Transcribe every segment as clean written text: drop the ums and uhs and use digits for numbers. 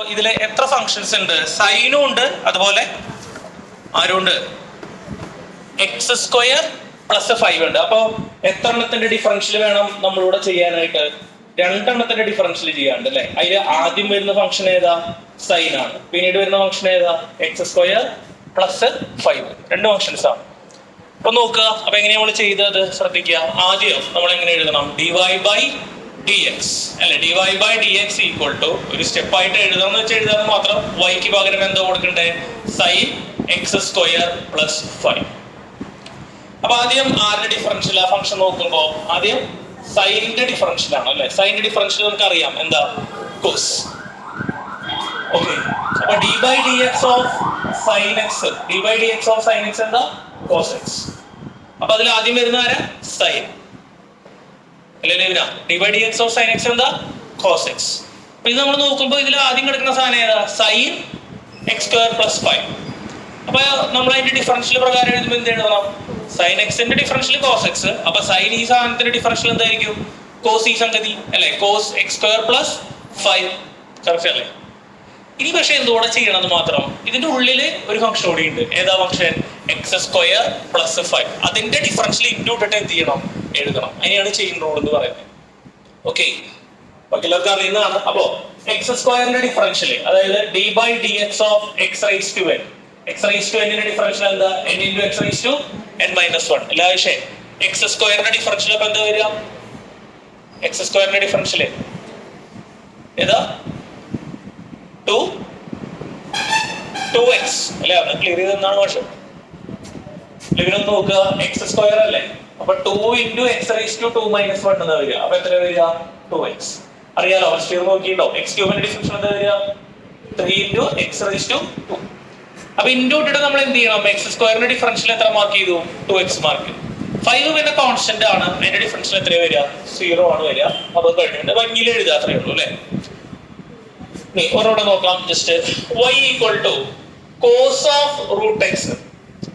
ഇതിലെ എത്ര ഫങ്ഷൻസ് ഉണ്ട്? സൈനും ഉണ്ട്, അതുപോലെ ആരുണ്ട്, എക്സ് സ്ക്വയർ പ്ലസ് 5 ഉണ്ട്. അപ്പൊ എത്ര എണ്ണത്തിന്റെ ഡിഫറൻഷ്യൽ വേണം നമ്മളിവിടെ ചെയ്യാനായിട്ട്? രണ്ടെണ്ണത്തിന്റെ ഡിഫറൻഷ്യൽ ചെയ്യാണ്ട് അല്ലെ. അതിൽ ആദ്യം വരുന്ന ഫംഗ്ഷൻ ഏതാ? സൈൻ ആണ്. പിന്നീട് വരുന്ന ഫംഗ്ഷൻ ഏതാ? X square plus 5. രണ്ട് ഫംഗ്ഷൻസ് ആണ്. അപ്പൊ നോക്കുക, അപ്പൊ എങ്ങനെയാ നമ്മൾ ചെയ്തത് ശ്രദ്ധിക്കുക. ആദ്യം നമ്മൾ എങ്ങനെ എഴുതണം? dy/dx അല്ലെ. dy/dx ഈക്വൽ ടു ഒരു സ്റ്റെപ്പായിട്ട് എഴുതണം വെച്ചാൽ എഴുതാൻ മാത്രം. വൈക്ക് പകരം എന്താ കൊടുക്കണ്ടേ? Sine x square plus 5. അപ്പൊ ആദ്യം ആരുടെ ഡിഫറൻഷ്യൽ ആ ഫംഗ്ഷൻ നോക്കുമ്പോ ആദ്യം സൈനിന്റെ ഡിഫറൻഷ്യൽ ആണ് അല്ലെ. സൈനിന്റെ ഡിഫറൻഷ്യൽ നമുക്ക് അറിയാം എന്താ? കോസ്. ഓക്കെ, അപ്പൊ d/dx of sin x, d/dx of sin x എന്താ? cos x. അപ്പൊ അതിൽ ആദ്യം വരുന്ന ആരാ? സൈൻ അല്ലേ. d/dx ഓഫ് sin x എന്താ? cos x. അപ്പൊ ഇത് നമ്മൾ നോക്കുമ്പോൾ ഇതിൽ ആദ്യം കിടക്കുന്ന സാധനം ഏതാ? Sine x square plus 5. അപ്പൊ നമ്മൾ അതിന്റെ ഡിഫറൻഷ്യൽ പ്രകാരം എഴുതുമ്പോൾ എന്ത് എഴുതണം? സൈൻ എക്സിന്റെ ഡിഫറൻഷ്യൽ കോസ് എക്സ്. അപ്പൊ സൈൻ ഈ സാധനത്തിന്റെ ഡിഫറൻഷ്യൽ എന്തായിരിക്കും? കോസ് ഈ സംഗതി അല്ലെ. Cos x square plus 5. Correct അല്ലേ? ഇനി പക്ഷെ എന്തോടെ ചെയ്യണമെന്ന് മാത്രം, ഇതിന്റെ ഉള്ളില് ഒരു ഫംഗ്ഷൻ കൂടി ഉണ്ട്. ഏതാ ഫംഗ്ഷൻ? X square plus 5. അതിന്റെ ഡിഫറൻഷ്യൽ ഇൻക്ലൂഡ് എന്ത് ചെയ്യണം? എഴുതണം. അതിനെയാണ് ചെയിൻ റൂൾ എന്ന് പറയുന്നത്. ഓക്കെ, ബാക്കിയുള്ളവർക്ക് അറിയുന്നതാണ്. അപ്പോ എക്സ് സ്ക്വയറിന്റെ ഡിഫറൻഷ്യൽ, അതായത് d/dx of x rice to n. X rice to n differential എന്താ? n into x rice to n-1. എല്ലാ വിഷയം എക്സ് സ്ക്വയറിന്റെ ഡിഫറൻഷ്യൽ അപ്പൊ എന്താ വരിക? എക്സ് സ്ക്വയറിന്റെ ഡിഫറൻഷ്യൽ ഏതാ? 2x അല്ലെ. അത് ക്ലിയർ ചെയ്തെന്നാണ് പക്ഷെ ഇതിനൊന്ന് നോക്കുക. എക്സ് സ്ക്വയർ അല്ലേ. അപ്പൊ 2 ഇൻറ്റു എക്സ് റൈസ് ടു 2-1 എന്നാ വരിക. അപ്പൊ എത്ര വരിക? 2x. അറിയാലോ, ഫസ്റ്റ് നോക്കിയിട്ടുണ്ടോ? എക്സ് ക്യൂബിന്റെ ഡിഫറൻഷ്യൽ എന്താ വരിക? 3 ഇൻറ്റു എക്സ് റൈസ് ടു 2. അപ്പൊ ഇൻറ്റു ഇട്ടിട്ട് നമ്മൾ എന്ത് ചെയ്യണം? എക്സ് സ്ക്വയറിന്റെ ഡിഫറൻഷ്യൽ എത്ര മാർക്ക് ചെയ്തു? 2x മാർക്ക് ചെയ്തു. 5 പിന്നെ കോൺസ്റ്റന്റ് ആണ്. അതിന്റെ ഡിഫറൻഷ്യൽ എത്ര വരിക? 0 ആണ് വരിക. അപ്പൊ കഴിഞ്ഞിട്ട് ഭംഗിയിൽ എഴുതാ, അത്രയേ ഉള്ളൂ അല്ലെ. ഒരോടെ നോക്കാം. Just y equal to cos of root x.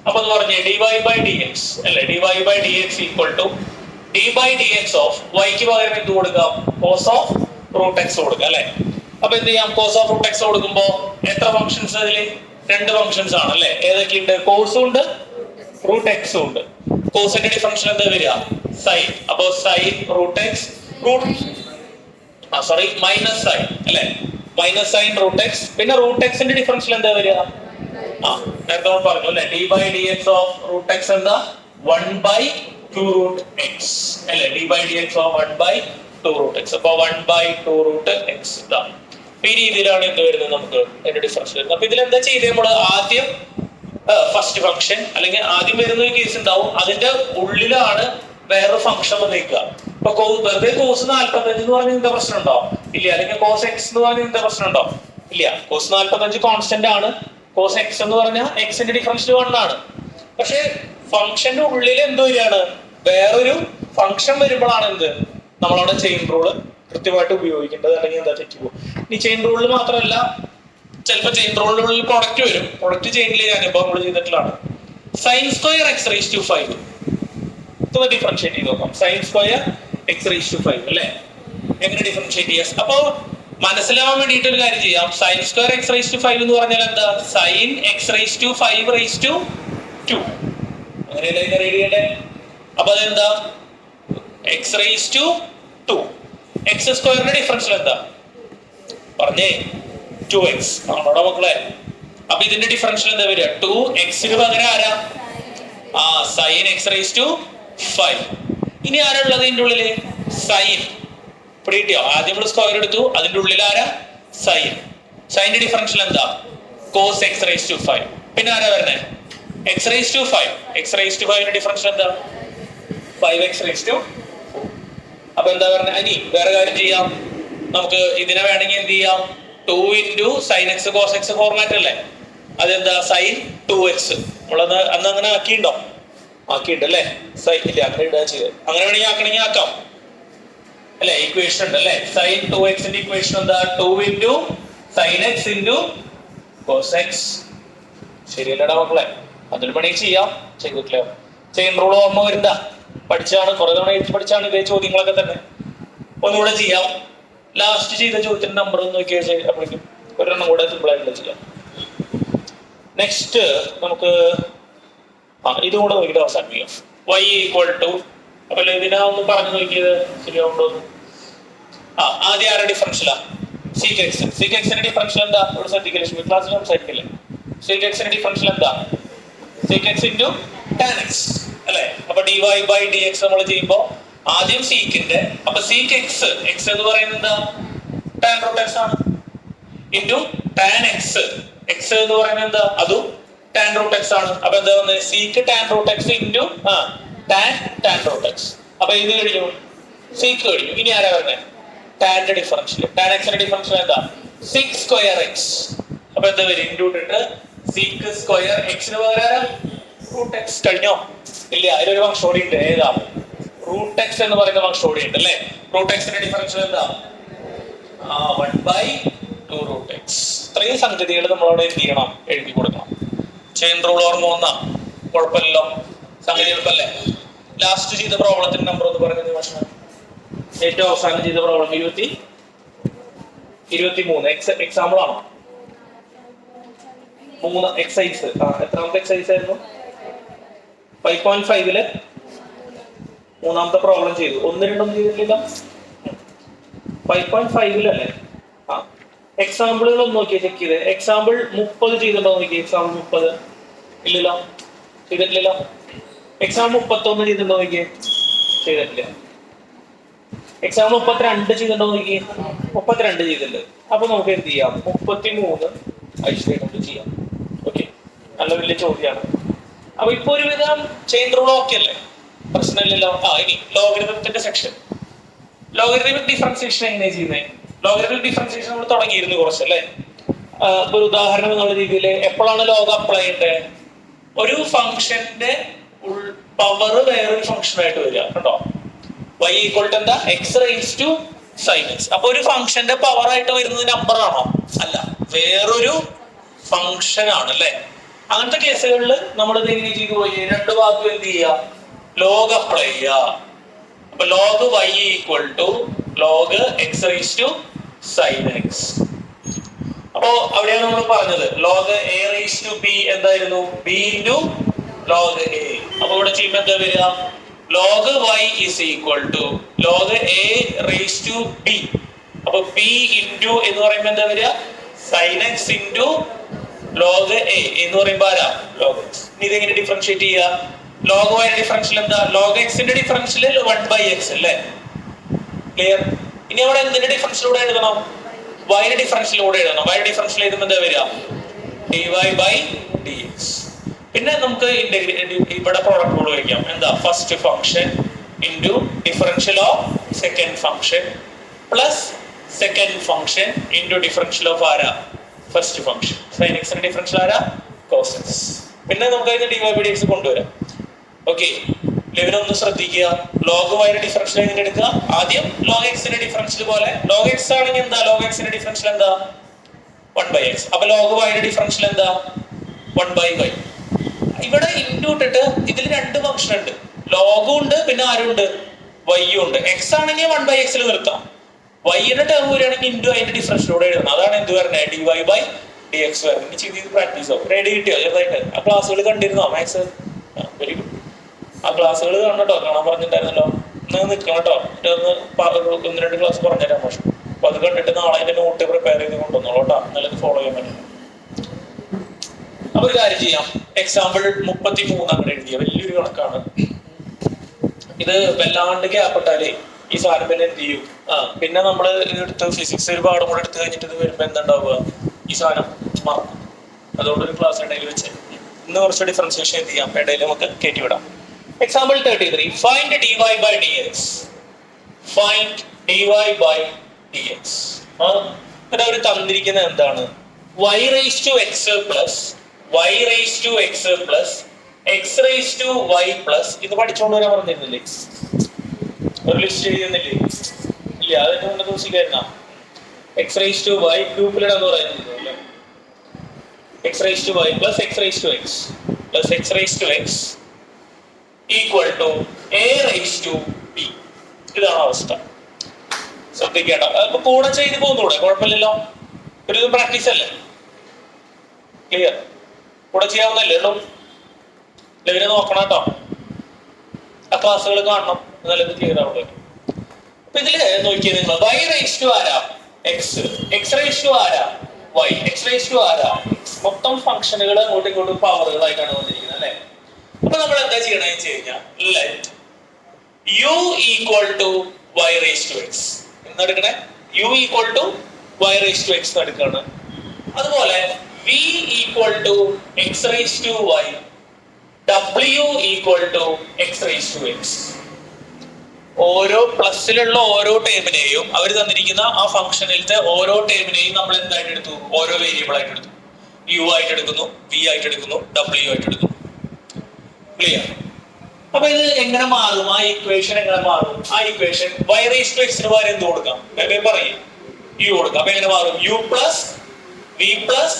അപ്പൊ എന്ന് പറഞ്ഞേ dy/dx അല്ലെ. dy/dx equal to d/dx of yക്ക് പകരം എന്ത് കൊടുക്കാം? കോസ് ഓഫ് റൂട്ട് എക്സ് കൊടുക്കുക അല്ലെ. അപ്പൊ എന്ത് ചെയ്യാം? കോസ് ഓഫ് റൂട്ട് എക്സ് കൊടുക്കുമ്പോ എത്ര ഫംഗ്ഷൻസ് അതില്? രണ്ട് ഫംഗ്ഷൻസ് ആണ് അല്ലെ. ഏതൊക്കെയുണ്ട്? കോസും ഉണ്ട്, റൂട്ട് എക്സും ഉണ്ട്. കോസിന്റെ ഡിഫറൻഷ്യൽ എന്താ വരിക? സൈൻ. അപ്പൊ sine root x minus sine അല്ലെ. Minus sine root x. പിന്നെ റൂട്ട് എക്സിന്റെ ഡിഫറൻഷ്യൽ എന്താ വരിക? നേരത്തെ നമ്മൾ പറഞ്ഞു അല്ലെ. d/dx ഓഫ് റൂട്ട് എക്സ് എന്താ? 1/2 റൂട്ട് എക്സ് അല്ലെ. d/dx of 1/2 root x. അപ്പൊ 1/2 റൂട്ട് എക്സ് ഇതാ. ഈ രീതിയിലാണ് എന്ത് വരുന്നത്? നമുക്ക് അതിന്റെ ഡിഫറൻഷ്യൽ വരുന്നത്. അപ്പൊ ഇതിൽ എന്താ ചെയ്തത്? നമ്മൾ ആദ്യം ഫസ്റ്റ് ഫംഗ്ഷൻ അല്ലെങ്കിൽ ആദ്യം വരുന്ന ഒരു കേസ് ഉണ്ടാവും. അതിന്റെ ഉള്ളിലാണ് വേറൊരു ഫംഗ്ഷൻ വന്നേക്കുക. ഇപ്പൊ വെറുതെ കോസ് 45 എന്ന് പറഞ്ഞാൽ എന്താ പ്രശ്നം ഉണ്ടോ? ഇല്ല. അല്ലെങ്കിൽ കോസ് എക്സ് എന്ന് പറഞ്ഞാൽ എന്താ പ്രശ്നം ഉണ്ടോ? ഇല്ല. കോസ് 45 കോൺസ്റ്റന്റ് ആണ്. കോസ് എക്സ് എന്ന് പറഞ്ഞാൽ എക്സിന്റെ ഡിഫറൻഷ്യൽ 1 ആണ്. പക്ഷെ ഫംഗ്ഷന്റെ ഉള്ളിൽ എന്തോ വരികയാണ്? വേറൊരു ഫംഗ്ഷൻ വരുമ്പോഴാണ് എന്ത് നമ്മളവിടെ ചെയിൻ റൂള് കൃത്യമായിട്ട് ഉപയോഗിക്കേണ്ടത്. അല്ലെങ്കിൽ എന്താ തെറ്റിപ്പോ. ഇനി ചെയിൻ റൂളിൽ മാത്രമല്ല, ചിലപ്പോൾ ചെയിൻ റൂളിനുള്ളിൽ പ്രൊഡക്റ്റ് വരും. പ്രൊഡക്റ്റ് ചെയിനിൽ അനുഭവം നമ്മൾ ചെയ്തിട്ടുള്ളതാണ്. Sine square X raise to 5 ഇത് ഡിഫറൻഷിയേറ്റ് ചെയ്ത് നോക്കാം. സൈൻ സ്ക്വയർ എക്സ് റൈസ് ടു 5 അല്ലെ. എങ്ങനെ ഡിഫറൻഷിയേറ്റ് ചെയ്യാം? അപ്പൊ മനസ്സിലാവാൻ വേണ്ടിയിട്ട് ഒരു കാര്യം ചെയ്യാം. Sine square X raise to 5 എന്ന് പറഞ്ഞാൽ എന്താ? Sine x raise to 5 raise to 2 അങ്ങനെയല്ലേ ഇതിനെ റീഡ് ചെയ്യണ്ടേ? അപ്പൊ അതെന്താ? X rice to 2. എക്സ് സ്ക്വയറിന്റെ ഡിഫറൻഷ്യൽ എന്താ പറഞ്ഞേ? 2x ആണോടാ മക്കളെ. അപ്പൊ ഇതിന്റെ ഡിഫറൻഷ്യൽ എന്താ വരിക? 2xന് പകരം ആരാ? Sine x raise to 5. ഇനി ആരാ ഉള്ളത് ഇതിന്റെ ഉള്ളില്? സൈൻ. പിടികിട്ടിയോ? ആദ്യം നമ്മൾ സ്ക്വയർ എടുത്തു, അതിന്റെ ഉള്ളിൽ ആരാ? സൈൻ. സൈനിന്റെ ഡിഫറൻഷ്യൽ എന്താ? Cos x raise to 5. പിന്നെ ആരാ വരണേ? X raise to 5. X raise to 5 differential എന്താ? 5x raise to 4. അപ്പൊ എന്താ പറഞ്ഞ? ഇനി വേറെ കാര്യം ചെയ്യാം. നമുക്ക് ഇതിനെ വേണമെങ്കിൽ എന്ത് ചെയ്യാം? 2 into sine x cos x format അല്ലേ. അതെന്താ? Sign 2x. നമ്മളത് അന്ന് അങ്ങനെ ആക്കിയിട്ടുണ്ടോ? ആക്കിയിട്ട് അല്ലേ. സൈൻ ഇല്ല, അങ്ങനെ ഇടുക ചെയ്ത്. അങ്ങനെ വേണമെങ്കിൽ ആക്കണമെങ്കിൽ ആക്കാം അല്ലെ. ഇക്വേഷൻ ഉണ്ട് അല്ലെ. സൈൻ 2xന്റെ ഇക്വേഷൻ എന്താ? 2 into sine x into cos x. ശരിയല്ലടാ മക്കളെ. അതൊരു പണി ചെയ്യാം. ചെയ്തിട്ടില്ല. ചെയിൻ റൂൾ ഓർമ്മ വരുന്ന പഠിച്ചാണ്, കുറെ തവണ എഴുതി പഠിച്ചാണ് ഇതേ ചോദ്യങ്ങളൊക്കെ തന്നെ. ഒന്നുകൂടെ ചെയ്യാം. ലാസ്റ്റ് ചെയ്ത ചോദ്യത്തിന്റെ നമ്പർ ഒന്ന് നോക്കിയാൽ അപ്പോഴേക്കും ഒരു നെക്സ്റ്റ് നമുക്ക് ഇതും കൂടെ നോക്കിയിട്ട് അവസാനിപ്പിക്കാം. y ഈക്വൽ ടു, അപ്പൊ ഇതിനാ ഒന്ന് പറഞ്ഞു നോക്കിയത് ശരിയാവുണ്ടോ? ആദ്യം ആരുടെ ഡിഫറൻഷ്യലാ? Sec x. സീക്ക് എക്സിന്റെ ഡിഫറൻഷ്യൽ എന്താ? ഇവിടെ ശ്രദ്ധിക്കില്ല, ക്ലാസ്സിൽ സംസാരിക്കില്ലേ? സീക്ക് എക്സിന്റെ ഡിഫറൻഷ്യൽ എന്താ? Sec x into tan x അല്ലെ? അപ്പൊ d y by d x നമ്മൾ ചെയ്യുമ്പോൾ ആദ്യം സീക്കിന്റെ, അപ്പൊ സീക്ക് എക്സ്, എക്സ് എന്ന് പറയുന്നത് എന്താ? ടാൻ റൂട്ട് എക്സ് ആണ്, ഇൻറ്റു ടാൻ എക്സ്, എക്സ് എന്ന് പറയുന്നത് എന്താ? അതും ടാൻ റൂട്ട് എക്സ് ആണ്. അപ്പൊ എന്താ വന്നത്? Sec tan root x into tan root x. അപ്പൊ ഇത് കഴിഞ്ഞു, സീക്ക് കഴിഞ്ഞു. ഇനി ആരാ വരുന്നത്? ടാന്റെ ഡിഫറൻഷ്യൽ. ടാൻ എക്സിന്റെ ഡിഫറൻഷ്യൽ എന്താ? Sec square x. അപ്പൊ എന്താ വരും? ഇൻറ്റു ഇട്ടിട്ട് സീക്ക് സ്ക്വയർ എക്സിന് പകരം റൂട്ട് എക്സ്. കഴിഞ്ഞോ? ഇല്ല, അതിലൊരു ഫംഗ്ഷൻ കൂടി ഉണ്ട്. ഏതാ? റൂട്ട് എക്സ് എന്ന് പറയുന്ന ഫംഗ്ഷൻ കൂടി ഉണ്ട് അല്ലെ? റൂട്ട് എക്സിന്റെ ഡിഫറൻഷ്യൽ എന്താ? 1/2 റൂട്ട് എക്സ്. ഇത്രയും സംഗതികൾ നമ്മളവിടെ എന്ത് ചെയ്യണം? എഴുതി കൊടുക്കണം. ചെയിൻ റൂൾ ഓർമ്മ വന്നാ കുഴപ്പമില്ലല്ലോ, സംഗതി എളുപ്പല്ലേ? ലാസ്റ്റ് ചെയ്ത പ്രോബ്ലത്തിന്റെ നമ്പർ ഒന്ന് പറഞ്ഞത് ഭക്ഷണം. ഏറ്റവും അവസാനം ചെയ്ത പ്രോബ്ലം 23. എക്സാമ്പിൾ ആണോ? 3 എക്സൈസ്. എത്രാമത്തെ എക്സൈസ് ആയിരുന്നു? 5.5 മൂന്നാമത്തെ പ്രോബ്ലം ചെയ്തു. 1, 2 ഒന്നും ചെയ്തിട്ടില്ല. 5.5 അല്ലേ? എക്സാമ്പിളുകൾ ഒന്ന് നോക്കിയാൽ ചെക്ക് ചെയ്ത്. എക്സാമ്പിൾ 30 ചെയ്തിട്ടുണ്ടോ നോക്കി. എക്സാമ്പിൾ 30 ഇല്ലല്ലോ, ചെയ്തിട്ടില്ലല്ലോ. എക്സാമ്പിൾ 31 ചെയ്തിട്ടുണ്ടോ നോക്കിയേ? ചെയ്തിട്ടില്ല. എക്സാമ്പിൾ 32 ചെയ്തിട്ടുണ്ടോ നോക്കി? 32 ചെയ്തിട്ടുണ്ട്. അപ്പൊ നമുക്ക് എന്ത് ചെയ്യാം? 33 ഐശ്വര്യം ചെയ്യാം. ഓക്കെ, നല്ല വലിയ ചോദ്യമാണ്. അപ്പൊ ഇപ്പൊ ഒരുവിധം ചെയിൻ റൂൾ ഓക്കെ അല്ലേ? പ്രശ്നമില്ലല്ലോ. ഇനി ലോഗരിതത്തിന്റെ സെക്ഷൻ. ലോഗരിതമിക് ഡിഫറൻസിയേഷൻ എങ്ങനെയാണ് ചെയ്യുന്നത്? ലോഗരിതമിക് ഡിഫറൻസിയേഷൻ നമ്മൾ തുടങ്ങിയിരുന്നു കുറച്ചല്ലേ? ഒരു ഉദാഹരണം എന്നുള്ള രീതിയിൽ എപ്പോഴാണ് ലോഗ് അപ്ലൈ ചെയ്യേണ്ടത്? ഒരു ഫംഗ്ഷന്റെ പവർ വേറൊരു ഫംഗ്ഷൻ ആയിട്ട് വരിക കേട്ടോ. y ഈക്വൽ ടു എന്താ? X raise to sine x. അപ്പൊ ഒരു ഫംഗ്ഷന്റെ പവർ ആയിട്ട് വരുന്നത് നമ്പർ ആണോ? അല്ല, വേറൊരു ഫംഗ്ഷൻ ആണ് അല്ലെ? അങ്ങനത്തെ കേസുകളിൽ നമ്മൾ ഇത് എങ്ങനെ ചെയ്തു പോയി? രണ്ട് ഭാഗത്തും എന്ത് ചെയ്യുക? ലോഗ് അപ്ലൈ ചെയ്യുക. അപ്പൊ log y equal to log x raise to sine x. അപ്പോ അവിടെയാണ് നമ്മൾ പറഞ്ഞത് log a raise to b എന്തായിരുന്നു? B into log a. അപ്പൊ ഇവിടെ ചെയ്യുമ്പോൾ എന്താ വരിക? Log y is equal to log a raise to b. അപ്പൊ ബി ഇൻറ്റു എന്ന് പറയുമ്പോൾ എന്താ വരിക? Sine x into log a എന്ന് പറയുമ്പോൾ ആരാ? Log x. ഇനി ഇതെങ്ങനെ ഡിഫറൻഷിയേറ്റ് ചെയ്യുക? ലോഗ് y ഡിഫറൻഷ്യൽ എന്താ? ലോഗ് എക്സിന്റെ ഡിഫറൻഷ്യൽ 1/x അല്ലേ? ക്ലിയർ? ഇനി അവിടെ എന്തിന്റെ ഡിഫറൻഷ്യലൂടെ എഴുതണം? y യുടെ ഡിഫറൻഷ്യലൂടെ എഴുതണം. y യുടെ ഡിഫറൻഷ്യൽ എഴുതുമ്പോൾ എന്താ വരിക? dy by dx. പിന്നെ നമുക്ക് ഇവിടെ പ്രോഡക്റ്റ് റൂൾ വയ്ക്കാം. എന്താ? First function into differential of second function plus second function into differential of ആരാ? First function. സൈൻ എക്സിന്റെ ഡിഫറൻഷ്യൽ ആരാ? Cos x. പിന്നെ നമുക്ക് അതിന് dy ബൈ dx കൊണ്ടുവരാം. ഓക്കെ, ലെവലൊന്ന് ശ്രദ്ധിക്കുക. ലോഗ് y യുടെ ഡിഫറൻഷ്യൽ എങ്ങനെ എടുക്കുക? ആദ്യം ലോഗ് എക്സിന്റെ ഡിഫറൻഷ്യൽ പോലെ. ലോഗ് എക്സ് ആണെങ്കിൽ എന്താ? ലോഗ് എക്സിന്റെ ഡിഫറൻഷ്യൽ എന്താ? 1/x. അപ്പൊ ലോഗ് y യുടെ ഡിഫറൻഷ്യൽ എന്താ? 1/y. ഇവിടെ ഇൻറ്റു ഇട്ടിട്ട് ഇതിൽ രണ്ട് ഫംഗ്ഷൻ ഉണ്ട്. ലോഗും ഉണ്ട്, പിന്നെ ആരും ഉണ്ട്? വൈയും ഉണ്ട്. എക്സ് ആണെങ്കിൽ 1/x നിർത്താം. വൈയുടെ ടേം വരികയാണെങ്കിൽ ഇൻറ്റു അതിന്റെ ഡിഫറൻഷ്യലൂടെ എഴുതണം. അതാണ് എന്ത് പറയുന്നത്? dy ബൈ dx വരുന്നത്. ചെയ്ത് പ്രാക്ടീസ് ആവും. റെഡി കിട്ടിയോ ചെറുതായിട്ട്? ആ ക്ലാസ്സുകൾ കണ്ടിരുന്നോ മാത്സ്? Very good. ആ ക്ലാസ്സുകൾ കാണട്ടോ, കാണാൻ പറഞ്ഞിട്ടുണ്ടായിരുന്നല്ലോ. നിങ്ങൾ നിൽക്കണം കേട്ടോ. ഒന്ന് 1-2 ക്ലാസ് പറഞ്ഞുതരാം പക്ഷെ. അപ്പൊ അത് കണ്ടിട്ട് നാളെ അതിന്റെ നോട്ട് പ്രിപ്പയർ ചെയ്ത് കൊണ്ടുവന്നോളൂ കേട്ടോ. എന്നാലും ഫോളോ ചെയ്യാൻ പറ്റും. അപ്പൊ ഒരു കാര്യം ചെയ്യാം. എക്സാമ്പിൾ 33 അങ്ങനെ എഴുതിയ വലിയൊരു കണക്കാണ്. ഇത് വല്ലാണ്ട് ഗ്യാപ്പിട്ടാലേ ഈ സാധനം പിന്നെ എന്ത് ചെയ്യും? പിന്നെ നമ്മള് എടുത്ത് ഫിസിക്സ് ഒരു പാഠം കൂടെ എടുത്തു കഴിഞ്ഞിട്ട് ഇത് വരുമ്പോ എന്താണ്ടാവുക? ഈ സാധനം മറക്കും. അതുകൊണ്ടൊരു ക്ലാസ് ഇടയിൽ വെച്ച് ഇന്ന് കുറച്ച് ഡിഫറൻസിയേഷൻ എന്ത് ചെയ്യാം? ഇടയിൽ നമുക്ക് കയറ്റി വിടാം. Example 33. Find dy by dx. Find dy by dx. ഇവിടെ അവർ തന്നിരിക്കുന്നത് എന്താണ്? y raise to x plus y raise to x plus x raise to y plus. ഇത് പഠിച്ചുകൊണ്ട് വരാൻ പറഞ്ഞിരുന്നില്ലേ? ഒരു ലിസ്റ്റ് എഴുതുന്നില്ലേ? ഇല്ല, അതിന്റെ മുന്നേ ദിവസിക്കായിരുന്ന x റേസ് ടു y ഗ്രൂപ്പിലിടാന്ന് പറയുന്നത് അല്ലേ? x raise to y plus x raise to x plus x raise to x equal to a raise to b. ഇതാണ് അവസ്ഥ. ശ്രദ്ധിക്കേണ്ട. അപ്പൊ കൂടെ ചെയ്ത് പോകുന്നൂടെ? കുഴപ്പമില്ലല്ലോ. ഒരു പ്രാക്ടീസ് അല്ലേ? ക്ലിയർ? കൂടെ ചെയ്യാവുന്നല്ലേ ഉള്ളൂ. ലെവിനെ നോക്കണം കേട്ടോ, ആ ക്ലാസ്സുകൾ കാണണം, എന്നാലും ഇത് ക്ലിയർ ആവുള്ളൂ. അപ്പൊ ഇതില് നോക്കിയത് നിങ്ങൾ y റേസ് ടു ആരാ എക്സ്, എക്സ് റേസ് ടു ആരാ y, എക്സ് റേസ് ടു ആരാ x. മൊത്തം ഫംഗ്ഷനുകൾ അങ്ങോട്ടും ഇങ്ങോട്ടും പവറുകളായിട്ടാണ് വന്നിരിക്കുന്നത് അല്ലെ. അപ്പൊ നമ്മൾ എന്താ ചെയ്യണമെന്ന് വെച്ച് കഴിഞ്ഞാൽ let u equal to y raise to x എന്നെടുക്കണേ. u equal to y raise to x എടുക്കാണ്. അതുപോലെ v equal to x raise to y, w equal to x raise to x. ഓരോ പ്ലസിലുള്ള ഓരോ ടേമിനെയും അവർ തന്നിരിക്കുന്ന ആ ഫംഗ്ഷനിലത്തെ ഓരോ ടേമിനെയും നമ്മൾ എന്തായിട്ട് എടുത്തു, ഓരോ വേരിയബിൾ ആയിട്ട് എടുത്തു. u ആയിട്ട് എടുക്കുന്നു, v ആയിട്ട് എടുക്കുന്നു, w ആയിട്ട് എടുക്കുന്നു. ക്ലിയർ? അപ്പൊ ഇത് എങ്ങനെ മാറും, ആ ഇക്വേഷൻ എങ്ങനെ മാറും? ആ equation y raise to x ന് പകരം എന്ത് കൊടുക്കാം? പറയും u കൊടുക്കാം. അപ്പൊ എങ്ങനെ മാറും? u plus v plus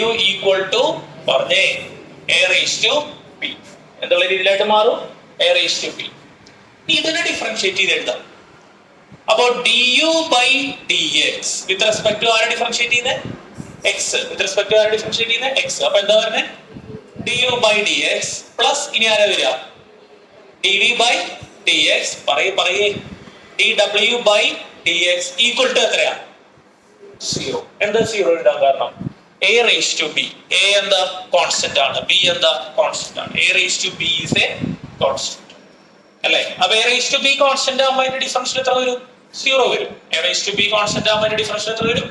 w equal to പറഞ്ഞേ a റേസ് ടു p എന്നുള്ള രീതിയിലായിട്ട് മാറും. a raise to p. ഇതിനെ ഡിഫറൻഷിയേറ്റ് ചെയ്ത് എഴുതാം. അപ്പോ du by dx with respect to ആരെ ഡിഫറൻഷിയേറ്റ് ചെയ്യുന്നത്? x. വിത്ത് റെസ്പെക്ട് ടു ആരെ ഡിഫറൻഷിയേറ്റ് ചെയ്യുന്നത്? x. അപ്പൊ എന്താ പറയുന്നത്? du ബൈ dx പ്ലസ് ഇനി ആരാ വരിക? dv ബൈ dx പറയേ dw by dx equal to എത്രയാ? 0. എന്താ 0 ഇടാൻ കാരണം? a raise to b. a എന്താ? കോൺസ്റ്റന്റ് ആണ്. b എന്താ? കോൺസ്റ്റന്റ് ആണ്. a raise to b is a constant അല്ലേ. അപ്പൊ a raise to b constant ആകുമ്പോൾ അതിന്റെ ഡിഫറൻഷ്യൽ എത്ര വരും? 0 വരും. a raise to b constant ആകുമ്പോൾ അതിന്റെ ഡിഫറൻഷ്യൽ എത്ര വരും?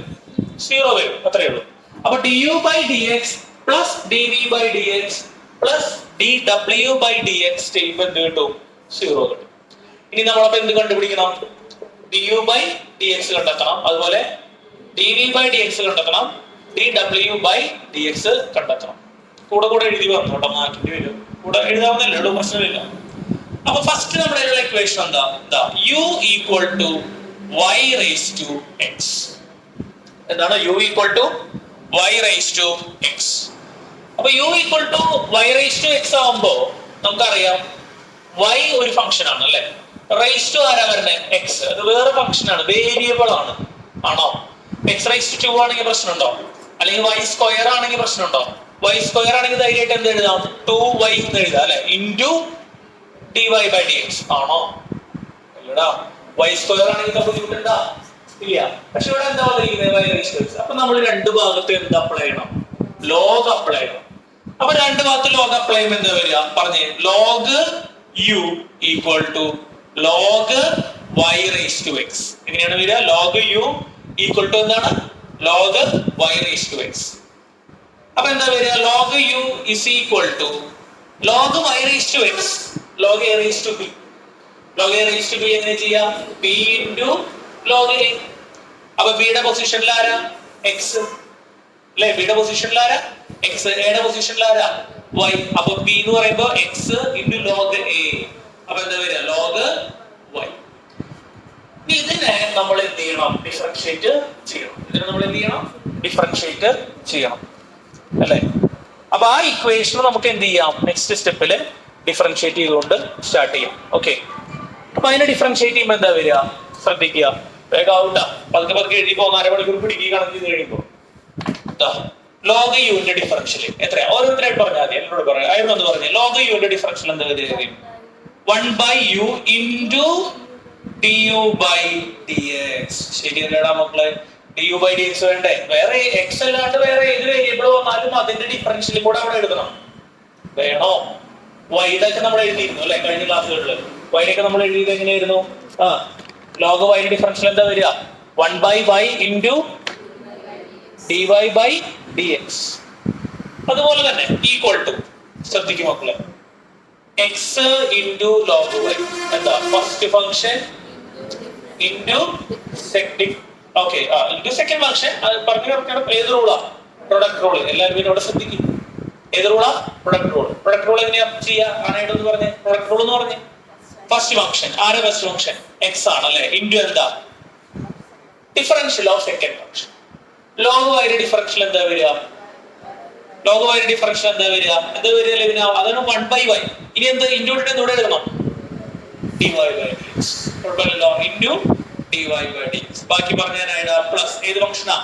0 വരും. അത്രേ ഉള്ളൂ. അപ്പൊ du by dx plus dv by dx plus dw by dx ചെയ്യുമ്പോൾ എന്ത് കിട്ടും? 0 കിട്ടും. ഇനി നമ്മളപ്പോ എന്ത് കണ്ടുപിടിക്കണം? du ബൈ dx കണ്ടെത്തണം, അതുപോലെ dv ബൈ dx കണ്ടെത്തണം, dw ബൈ dx കണ്ടെത്തണം. കൂടെ കൂടെ എഴുതി വന്നു കേട്ടോ, മാറ്റേണ്ടി വരും. കൂടെ എഴുതാവുന്നല്ലേ ഉള്ളൂ, പ്രശ്നമില്ല. അപ്പൊ ഫസ്റ്റ് നമ്മുടെ ഇക്വേഷൻ എന്താ? u equal to y raise to x. എന്താണ് u equal to y raise to x? അപ്പൊ u equal to y raise to x ആവുമ്പോ നമുക്കറിയാം y ഒരു ഫംഗ്ഷൻ ആണ് അല്ലെ. റേസ് ടു ആരാ വരുന്നത്? x. അത് വേറെ ഫംഗ്ഷൻ ആണ്, വേരിയബിൾ ആണ്. ആണോ? x റേസ് ടു 2 ആണെങ്കിൽ പ്രശ്നമുണ്ടോ? അല്ലെങ്കിൽ y സ്ക്വയർ ആണെങ്കിൽ പ്രശ്നമുണ്ടോ? y സ്ക്വയർ ആണെങ്കിൽ ധൈര്യമായിട്ട് എന്ത് എഴുതാം? 2y എന്ന് എഴുതാം അല്ലെ, ഇൻറ്റു dy by dx. ആണോ? ഇല്ലടാ. y സ്ക്വയർ ആണെങ്കിൽ നമ്മൾ ബുദ്ധിമുട്ടുണ്ടാ? ഇല്ല. പക്ഷെ ഇവിടെ എന്താ പറയുന്നത്? y raise to x. അപ്പൊ നമ്മൾ രണ്ട് ഭാഗത്തും എന്ത് അപ്ലൈ ചെയ്യണം? ലോഗ് അപ്ലൈ ചെയ്യണം. അപ്പൊ രണ്ട് ഭാഗത്ത് ലോഗ് അപ്ലൈ ചെയ്യുമ്പോൾ എന്താ വരിക? പറഞ്ഞേ log u equal to log y raise to x. എങ്ങനെയാണ് വരിക? ലോഗ് u ഈക്വൽ ടു എന്താണ്? Log y raise to x. അപ്പൊ എന്താ വരിക? Log u is equal to log y raise to x log a raise to b. Log a raise to b എങ്ങനെ ചെയ്യാം? b into log a. അപ്പൊ b യുടെ പൊസിഷനിൽ ആരാ? x അല്ലെ. b യുടെ പൊസിഷനിൽ ആരാ? x. a യുടെ പൊസിഷനിൽ ആരാ? y. അപ്പൊ b എന്ന് പറയുമ്പോ x ഇൻറ്റു ലോഗ് a. അപ്പൊ എന്താ വരിക? Log y. ഇതിനെ നമ്മൾ എന്ത് ചെയ്യണം? ഡിഫറൻഷിയേറ്റ് ചെയ്യണം. ഇതിനെ നമ്മൾ എന്ത് ചെയ്യണം? ഡിഫറൻഷിയേറ്റ് ചെയ്യണം അല്ലെ. അപ്പൊ ആ ഇക്വേഷൻ നമുക്ക് എന്ത് ചെയ്യാം? നെക്സ്റ്റ് സ്റ്റെപ്പില് ഡിഫറൻഷിയേറ്റ് ചെയ്തുകൊണ്ട് സ്റ്റാർട്ട് ചെയ്യാം. ഓക്കെ. അപ്പൊ അതിനെ ഡിഫറൻഷിയേറ്റ് ചെയ്യുമ്പോൾ എന്താ വരിക? ശ്രദ്ധിക്കുക, വേഗം ആവട്ടാ. പതുക്കെ എഴുതി പോകുന്ന അരമണിക്കൂർ പിടിക്കുക കണക്ക് ചെയ്ത് കഴിയുമ്പോ ലോഗ് യുവിന്റെ ഡിഫറൻഷ്യൽ എത്രയാ? ഓരോരുത്തരായിട്ട് പറഞ്ഞാൽ മതി. എന്നോട് പറയാം. അയാളൊന്ന് പറഞ്ഞു ലോഗ് യുവിന്റെ ഡിഫറൻഷ്യൽ എന്താ വരിക? 1/u into du by dx. ശരിയല്ലേടാ മക്കളെ? du ബൈ dx വേണ്ടേ? വേറെ x അല്ലാണ്ട് വേറെ ഏത് വേരിയബിൾ വന്നാലും അതിന്റെ ഡിഫറൻഷ്യൽ കൂടെ അവിടെ എഴുതണം. വേണോ? y ഒക്കെ നമ്മൾ എഴുതിയിരുന്നു അല്ലെ കഴിഞ്ഞ ക്ലാസ്സുകളിൽ. y ഒക്കെ നമ്മൾ എഴുതിയത് എങ്ങനെയായിരുന്നു? ലോഗ് y ഡിഫറൻഷ്യൽ എന്താ വരിക? 1/y into dy by dx. അതുപോലെ തന്നെ ഈക്വൽ ടു, ശ്രദ്ധിക്കും മക്കളെ, x ഇൻറ്റു ലോഗ് y. എന്താ? First function into second. Okay, into second function. പറഞ്ഞു കൊടുക്കണം ഏത് റൂളാ? Product rule. എല്ലാവരും ഇവിടെ ശ്രദ്ധിക്കും. ഏത് റൂളാ? Product rule. പ്രൊഡക്റ്റ് റൂൾ എങ്ങനെയാ ചെയ്യാ? ആണായിട്ട് ഒന്ന് പറഞ്ഞേ. പ്രൊഡക്റ്റ് റൂൾ എന്ന് പറഞ്ഞേ ഫസ്റ്റ് ഫംഗ്ഷൻ. ആരെ ഫസ്റ്റ് ഫംഗ്ഷൻ? x ആണല്ലേ. ഇൻറ്റു എന്താ? Differential of second function. Log y differential എന്താ വരിക? ലോഗ് y ഡിഫറൻഷ്യൽ എന്താ വരിക? എന്താ വരിക ലെവിന? അതാണ് 1/y. ഇനി എന്ത്? ഇൻറ്റു ഇവിടെ എഴുതണം dy by dx. Into dy by dx. ബാക്കി പറഞ്ഞാൽ പ്ലസ് ഏത് ഫംഗ്ഷനാ?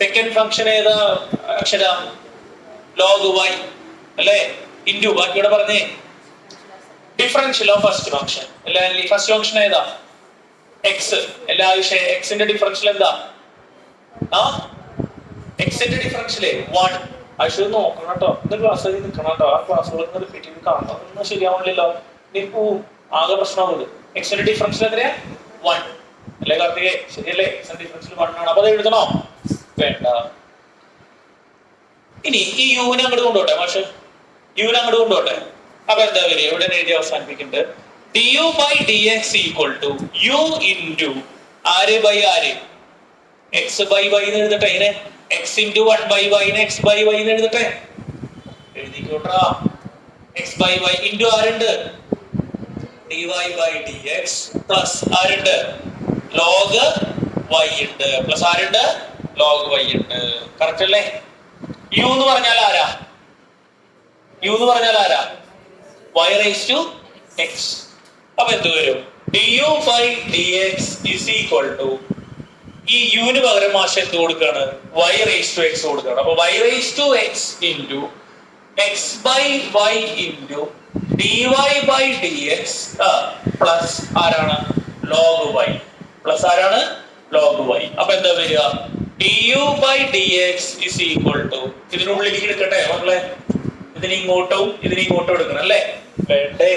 സെക്കൻഡ് ഫംഗ്ഷൻ ഏതാ അക്ഷര? log y അല്ലേ ഇൻറ്റു ബാക്കിയുടെ പറഞ്ഞേ ഡിഫറൻഷ്യൽ ഓഫ് ഫസ്റ്റ് ഫംഗ്ഷൻ അല്ലേ ഫസ്റ്റ് ഫംഗ്ഷൻ ഏതാ എക്സ് എല്ലാ വിഷയം എക്സിന്റെ ഡിഫറൻഷ്യൽ എന്താ എക്സിന്റെ ഡിഫറൻഷ്യൽ 1 അശ്വ നോക്കണം കേട്ടോ ഇന്ന് ക്ലാസ് നിൽക്കണം കേട്ടോ ആ ക്ലാസ്സുകളൊന്നും റിപ്പീറ്റ് ചെയ്ത് കാണണം ഒന്നും ശരിയാവണില്ലല്ലോ നിൽക്കൂ ആകെ പ്രശ്നമാവുന്നത് എക്സിന്റെ ഡിഫറൻഷ്യൽ എത്രയാ 1 അല്ലേ കാർത്തികേ ശരിയല്ലേ എക്സിന്റെ ഡിഫറൻഷ്യൽ 1 ആണ് അപ്പൊ അത് എഴുതണോ വേണ്ട ഇനി ഈ യുവിനെ അങ്ങോട്ട് കൊണ്ടുപോട്ടെ മാഷ് യുവിനെ അങ്ങോട്ട് കൊണ്ടുപോട്ടെ അപ്പൊ എന്താ വരിക ഇവിടെ എഴുതി അവസാനിപ്പിക്കുന്നുണ്ട് du by dx equal to u into ആര് ബൈ ആര് x by y എന്ന് എഴുതട്ടെ ഇങ്ങനെ x into 1 by y നെ x by y എന്ന് എഴുതട്ടെ എഴുതിക്കോട്ടാ x by y into ആരുണ്ട് dy by dx plus ആരുണ്ട് log y ഉണ്ട് plus ആരുണ്ട് log y ഉണ്ട് കറക്റ്റ് അല്ലേ u എന്ന് പറഞ്ഞാൽ ആരാ u എന്ന് പറഞ്ഞാൽ ആരാ y raised to x അപ്പൊ എന്ത് വരും du by dx is equal to ഈ u ന് പകരം മാഷ് എന്ത് കൊടുക്കാണ് y raised to x കൊടുക്കാണ് അപ്പൊ y raised to x into x by y into dy by dx plus ആരാണ് log y plus ആരാണ് log y അപ്പൊ എന്താ വരിക du by dx is equal to ഇതിനുള്ളിലേക്ക് എടുക്കട്ടെ മക്കളെ ഇതിനിങ്ങോട്ടും എടുക്കണം അല്ലേ വേണ്ടേ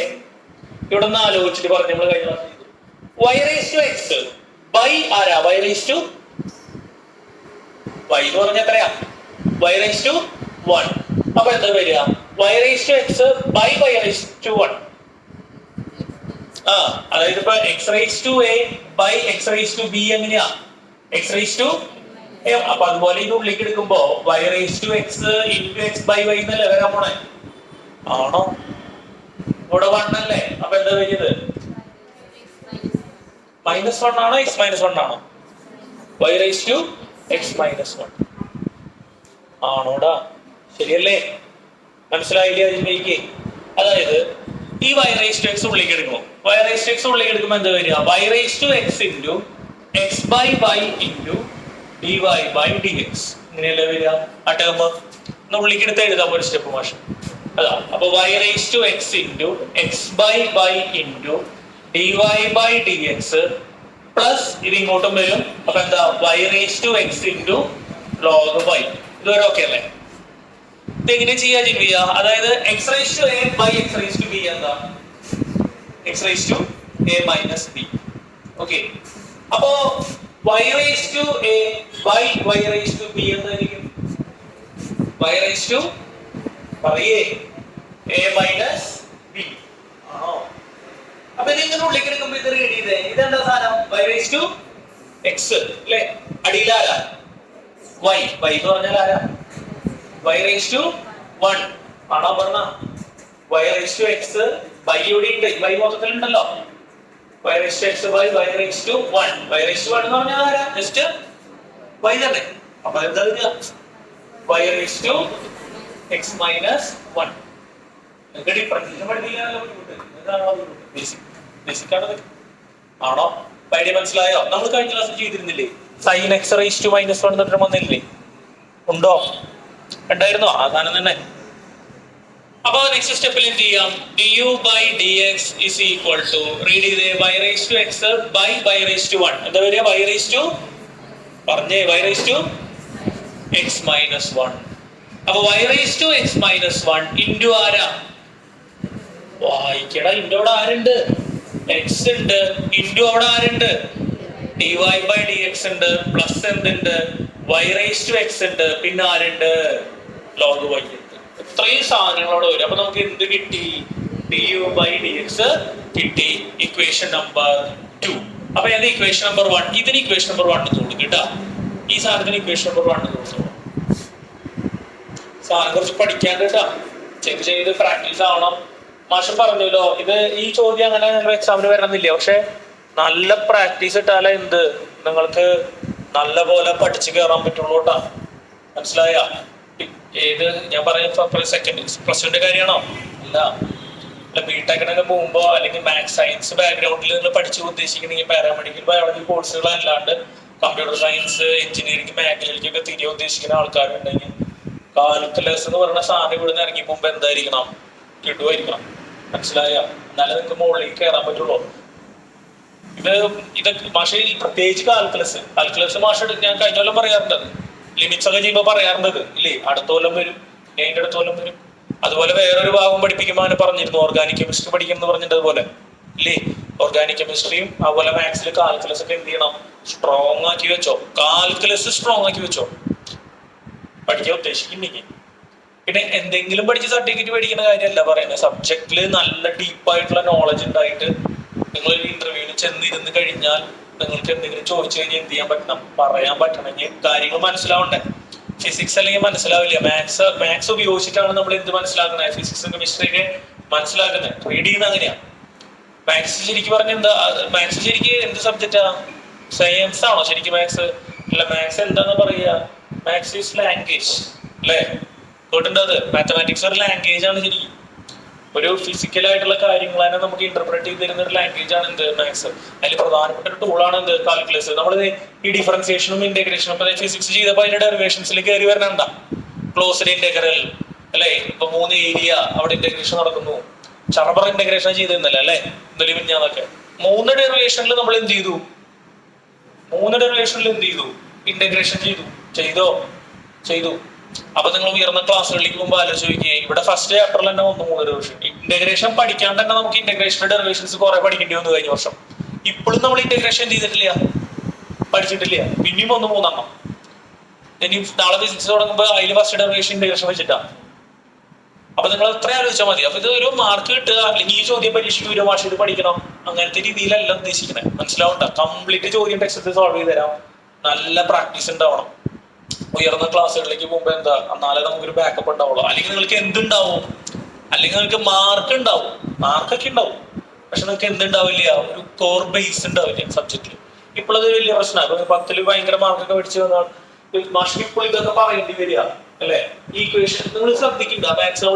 ഇവിടെ നിന്ന് ആലോചിച്ചിട്ട് പറഞ്ഞു നമ്മൾ കഴിഞ്ഞ ക്ലാസ് ചെയ്തു y raised to x by ആരാ y raised to y എന്ന് പറഞ്ഞാൽ എത്രയാ y raised to 1 അപ്പൊ എന്താ വരിക y raised to x by y raised to 1 അതായത് ഇപ്പൊ x raised to a by x raised to b എങ്ങനെയാ x raised to a അപ്പൊ അതുപോലെ ഇത് ഉള്ളിലേക്ക് എടുക്കുമ്പോ y raised to x into x by y എന്നല്ലേ വരാൻ പോണേ ആണോ ഇവിടെ 1 അല്ലേ അപ്പൊ എന്താ വരുന്നത് -1 ആണോ x -1 ആണോ y raised to x -1 ആണോടാ ശരിയല്ലേ മനസ്സിലായില്ലേ അതിലേക്ക് അതായത് ഈ y raised to x ഉള്ളിലേക്ക് എടുക്കുമോ y raised to x ഉള്ളിലേക്ക് എടുക്കുമ്പോൾ എന്താ വരിക y raised to x into x by y into dy by dx ഇങ്ങനെയല്ലേ വരിക ആ ടേം ഒന്ന് ഉള്ളിലേക്ക് എടുത്ത് എഴുതാം ഒരു സ്റ്റെപ്പ് മാഷ് അതാ അപ്പൊ y raised to x into x by y into dy by dx plus ഇത് ഇങ്ങോട്ടും വരും അപ്പൊ എന്താ y raised to x into log y ഇതുവരെ ഓക്കെ അല്ലേ ഇതെങ്ങനെ ചെയ്യാ ജിൻവിയ അതായത് x raised to a by x raised to b എന്താ x raised to a minus b okay അപ്പോ y raised to a by y raised to b എന്തായിരിക്കും y raised to പറയേ a minus b ആണോ അപ്പൊ ഇതിങ്ങനെ ഉള്ളിലേക്ക് എടുക്കുമ്പോൾ ഇത് റെഡി ചെയ്തേ ഇതെന്താ സാധനം y raised to x അല്ലേ അടിയിലാരാ y എന്ന് പറഞ്ഞാൽ ആരാ y raised to 1 ആണോ പറഞ്ഞ y raised to x by ഇവിടെ ഉണ്ട് y മൊത്തത്തിലുണ്ടല്ലോ y raised to x by y raised to 1 y raised to 1 എന്ന് പറഞ്ഞാൽ ആരാ ജസ്റ്റ് y തന്നെ അപ്പൊ എന്താ വരിക y raised to x minus 1 നിങ്ങൾക്ക് ഡിഫറൻസിയേഷൻ പഠിപ്പിക്കാനല്ലോ ബേസിക് ആണത് ആണോ ഐഡിയ മനസ്സിലായോ നമ്മൾ കഴിഞ്ഞ ക്ലാസ്സിൽ ചെയ്തിരുന്നില്ലേ sin x raised to -1 എന്നിട്ട് വന്നില്ലേ ഉണ്ടോ ഉണ്ടായിരുന്നോ ആ സാധനം തന്നെ അപ്പൊ നെക്സ്റ്റ് സ്റ്റെപ്പിൽ എന്ത് ചെയ്യാം du by dx is equal to read ചെയ്തേ y raised to x by y raised to 1 എന്താ വരിക y raised to പറഞ്ഞേ y raised to x minus 1 അപ്പൊ y raised to x minus 1 into ആരാ വായിക്കടാ ഇന്റെ അവിടെ ആരുണ്ട് x ഉണ്ട് into അവിടെ ആരുണ്ട് dy by dx ഉണ്ട് പ്ലസ് എന്തുണ്ട് y raised to x ഉണ്ട് പിന്നെ ആരുണ്ട് log y ഉണ്ട് ഇത്രയും സാധനങ്ങളോട് വരും അപ്പൊ നമുക്ക് എന്ത് കിട്ടി du by dx കിട്ടി ഇക്വേഷൻ നമ്പർ 2 അപ്പൊ ഏത് ഇക്വേഷൻ നമ്പർ 1 ഇതിന് ഇക്വേഷൻ നമ്പർ 1 കൊടുക്കും കേട്ടോ ഈ സാധനത്തിന് ഇക്വേഷൻ നമ്പർ 1 കൊടുക്കും സാധനം കുറച്ച് പഠിക്കാൻ കേട്ടോ ചെക്ക് ചെയ്ത് പ്രാക്ടീസ് ആവണം മാഷ് പറഞ്ഞല്ലോ ഇത് ഈ ചോദ്യം അങ്ങനെ നിങ്ങൾ എക്സാമിന് വരണമെന്നില്ല പക്ഷെ നല്ല പ്രാക്ടീസ് ഇട്ടാലേ എന്ത് നിങ്ങൾക്ക് നല്ല പോലെ പഠിച്ചു കയറാൻ പറ്റുള്ളൂ കേട്ടോ മനസ്സിലായ ഏത് ഞാൻ പറഞ്ഞ സെക്കൻഡ് പ്ലസ് ടുന്റെ കാര്യമാണോ അല്ല ബിടെക്കിനൊക്കെ പോകുമ്പോ അല്ലെങ്കിൽ മാത്സ് സയൻസ് ബാക്ക്ഗ്രൗണ്ടിൽ നിങ്ങൾ പഠിച്ചു ഉദ്ദേശിക്കണമെങ്കിൽ പാരാമെഡിക്കൽ ബയോളജി കോഴ്സുകൾ അല്ലാണ്ട് കമ്പ്യൂട്ടർ സയൻസ് എഞ്ചിനീയറിംഗ് മേഖലയിലേക്കൊക്കെ തിരികെ ഉദ്ദേശിക്കുന്ന ആൾക്കാരുണ്ടെങ്കിൽ കാൽക്കുലസ് എന്ന് പറയുന്ന സാധനം ഇവിടുന്ന് ഇറങ്ങി മുമ്പ് എന്തായിരിക്കണം? കിടുവായിരിക്കണം. മനസ്സിലായ? എന്നാലേ നിങ്ങൾക്ക് മുകളിലേക്ക് കയറാൻ പറ്റുള്ളൂ. ഇതൊക്കെ മാഷ് പ്രത്യേകിച്ച് കാൽക്കുലസ് മാഷ് ഞാൻ കഴിഞ്ഞ കൊല്ലം പറയാറുണ്ട്. ലിമിറ്റ്സ് ഒക്കെ ചെയ്യുമ്പോൾ പറയാറുണ്ട് ഇല്ലേ, അടുത്ത കൊല്ലം വരും, അതിന്റെ അടുത്ത കൊല്ലം വരും. അതുപോലെ വേറൊരു ഭാഗം പഠിപ്പിക്കുമ്പോൾ അവന് പറഞ്ഞിരുന്നു ഓർഗാനിക് കെമിസ്ട്രി പഠിക്കണം എന്ന് പറഞ്ഞിട്ട് അതുപോലെ ഇല്ലേ. ഓർഗാനിക് കെമിസ്ട്രിയും അതുപോലെ മാത്സിൽ കാൽക്കുലസ് ഒക്കെ എന്ത് ചെയ്യണം? സ്ട്രോങ് ആക്കി വെച്ചോ. കാൽക്കുലസ് സ്ട്രോങ് ആക്കി വെച്ചോ പഠിക്കാൻ ഉദ്ദേശിക്കുന്നെങ്കിൽ. പിന്നെ എന്തെങ്കിലും പഠിച്ച് സർട്ടിഫിക്കറ്റ് മേടിക്കുന്ന കാര്യമല്ല പറയുന്നത്. സബ്ജക്റ്റിൽ നല്ല ഡീപ്പായിട്ടുള്ള നോളജ് ഉണ്ടായിട്ട് നിങ്ങളൊരു ഇന്റർവ്യൂവിന് ചെന്നിരുന്ന് കഴിഞ്ഞാൽ നിങ്ങൾക്ക് എന്തെങ്കിലും ചോദിച്ചു കഴിഞ്ഞാൽ എന്ത് ചെയ്യാൻ പറ്റണം? പറയാൻ പറ്റണമെങ്കിൽ കാര്യങ്ങൾ മനസ്സിലാവണ്ടേ. ഫിസിക്സ് അല്ലെങ്കിൽ മനസ്സിലാവില്ല. മാത്സ് ഉപയോഗിച്ചിട്ടാണ് നമ്മൾ എന്ത് മനസ്സിലാക്കുന്നത്? ഫിസിക്സും കെമിസ്ട്രിയൊക്കെ മനസ്സിലാക്കുന്നത്. റീഡ് ചെയ്യുന്നത് അങ്ങനെയാ. മാത്സ് ശരിക്കും പറഞ്ഞ എന്താ? മാത്സ് ശരിക്കും എന്ത് സബ്ജക്റ്റാ? സയൻസ് ആണോ ശരിക്കും മാത്സ്? അല്ല, മാത്സ് എന്താന്ന് പറയുക? മാത്സ് ഈസ് ലാംഗ്വേജ് അല്ലേ? കേട്ടിട്ടത് മാത്തമാറ്റിക്സ് ഒരു ലാംഗ്വേജ് ആണ് ശരിക്കും. ഒരു ഫിസിക്കൽ ആയിട്ടുള്ള കാര്യങ്ങൾ തന്നെ നമുക്ക് ഇന്റർപ്രറ്റ് ചെയ്ത് തരുന്ന ഒരു ലാംഗ്വേജ് ആണ് എന്ത്? മാത്സ്. അതിൽ പ്രധാനപ്പെട്ട ഒരു ടൂളാണ് എന്ത്? കാൽക്കുലസ്. നമ്മൾ ഈ ഡിഫറൻസിയേഷനും ഇന്റഗ്രേഷനും ഇപ്പൊ ഫിസിക്സ് ചെയ്തപ്പോൾ അതിന്റെ ഡെറിവേഷൻസിൽ കയറി വരണണ്ട. ക്ലോസ്ഡ് ഇന്റഗ്രൽ അല്ലെ? ഇപ്പൊ 3 ഏരിയ അവിടെ ഇന്റഗ്രേഷൻ നടക്കുന്നു. ചറബർ ഇന്റഗ്രേഷൻ ചെയ്തിരുന്നല്ലേ അല്ലെ? എന്തായാലും പിന്നെയൊക്കെ 3 ഡെറിവേഷനിൽ നമ്മൾ എന്ത് ചെയ്തു? 3 ഡെറിവേഷനിൽ എന്ത് ചെയ്തു? ഇന്റഗ്രേഷൻ ചെയ്തു. അപ്പൊ നിങ്ങൾ ഉയർന്ന ക്ലാസ്സുകളിലേക്ക് പോകുമ്പോൾ ആലോചിക്കുക, ഇവിടെ ഫസ്റ്റ് ചാപ്റ്ററിൽ തന്നെ 3 ഡെറിവേഷൻ. ഇന്റഗ്രേഷൻ പഠിക്കാണ്ട് തന്നെ നമുക്ക് ഇന്റഗ്രേഷന്റെ ഡെറിവേഷൻസ് കുറെ പഠിക്കേണ്ടി വന്നു കഴിഞ്ഞ വർഷം. ഇപ്പോഴും നമ്മൾ ഇന്റഗ്രേഷൻ ചെയ്തിട്ടില്ല, പഠിച്ചിട്ടില്ല. പിന്നെയും 3 ഇനി നാളെ ഫിസിക്സ് തുടങ്ങുമ്പോൾ അതിൽ ഫസ്റ്റ് ഡെറിവേഷൻ ഇന്റഗ്രേഷൻ വെച്ചിട്ടാണ്. അപ്പൊ നിങ്ങൾ അത്ര ആലോചിച്ചാൽ മതി. അപ്പൊ ഇത് ഒരു മാർക്ക് കിട്ടുക, അല്ലെങ്കിൽ ഈ ചോദ്യം പരീക്ഷയ്ക്ക് ഒരു ഭാഷ ഇത് പഠിക്കണം, അങ്ങനത്തെ രീതിയിലല്ല ഉദ്ദേശിക്കുന്നത്. മനസ്സിലാവണ്ട? കംപ്ലീറ്റ് ചോദ്യം ടെക്സ്റ്റ് സോൾവ് ചെയ്ത് തരാം. നല്ല പ്രാക്ടീസ് ഉണ്ടാവണം. ഉയർന്ന ക്ലാസ്സുകളിലേക്ക് പോകുമ്പോ എന്താ? എന്നാലേ നമുക്കൊരു ബാക്കപ്പ് ഉണ്ടാവുള്ളൂ. അല്ലെങ്കിൽ നിങ്ങൾക്ക് എന്തുണ്ടാവും? അല്ലെങ്കിൽ നിങ്ങൾക്ക് മാർക്കൊക്കെ ഉണ്ടാവും, പക്ഷെ നിങ്ങൾക്ക് എന്തുണ്ടാവില്ല? ഒരു കോർ ബേസ് ഉണ്ടാവില്ല സബ്ജക്റ്റിൽ. ഇപ്പോഴത് വലിയ പ്രശ്നമാണ്. 10ൽ ഭയങ്കര മാർക്കൊക്കെ മേടിച്ചു വന്നാൽ മാഷ് ഇപ്പോൾ ഇതൊക്കെ പറയേണ്ടി വരിക അല്ലെ? ഈക്വേഷൻ നിങ്ങൾ ശ്രദ്ധിക്കണ്ട. മാക്സിമം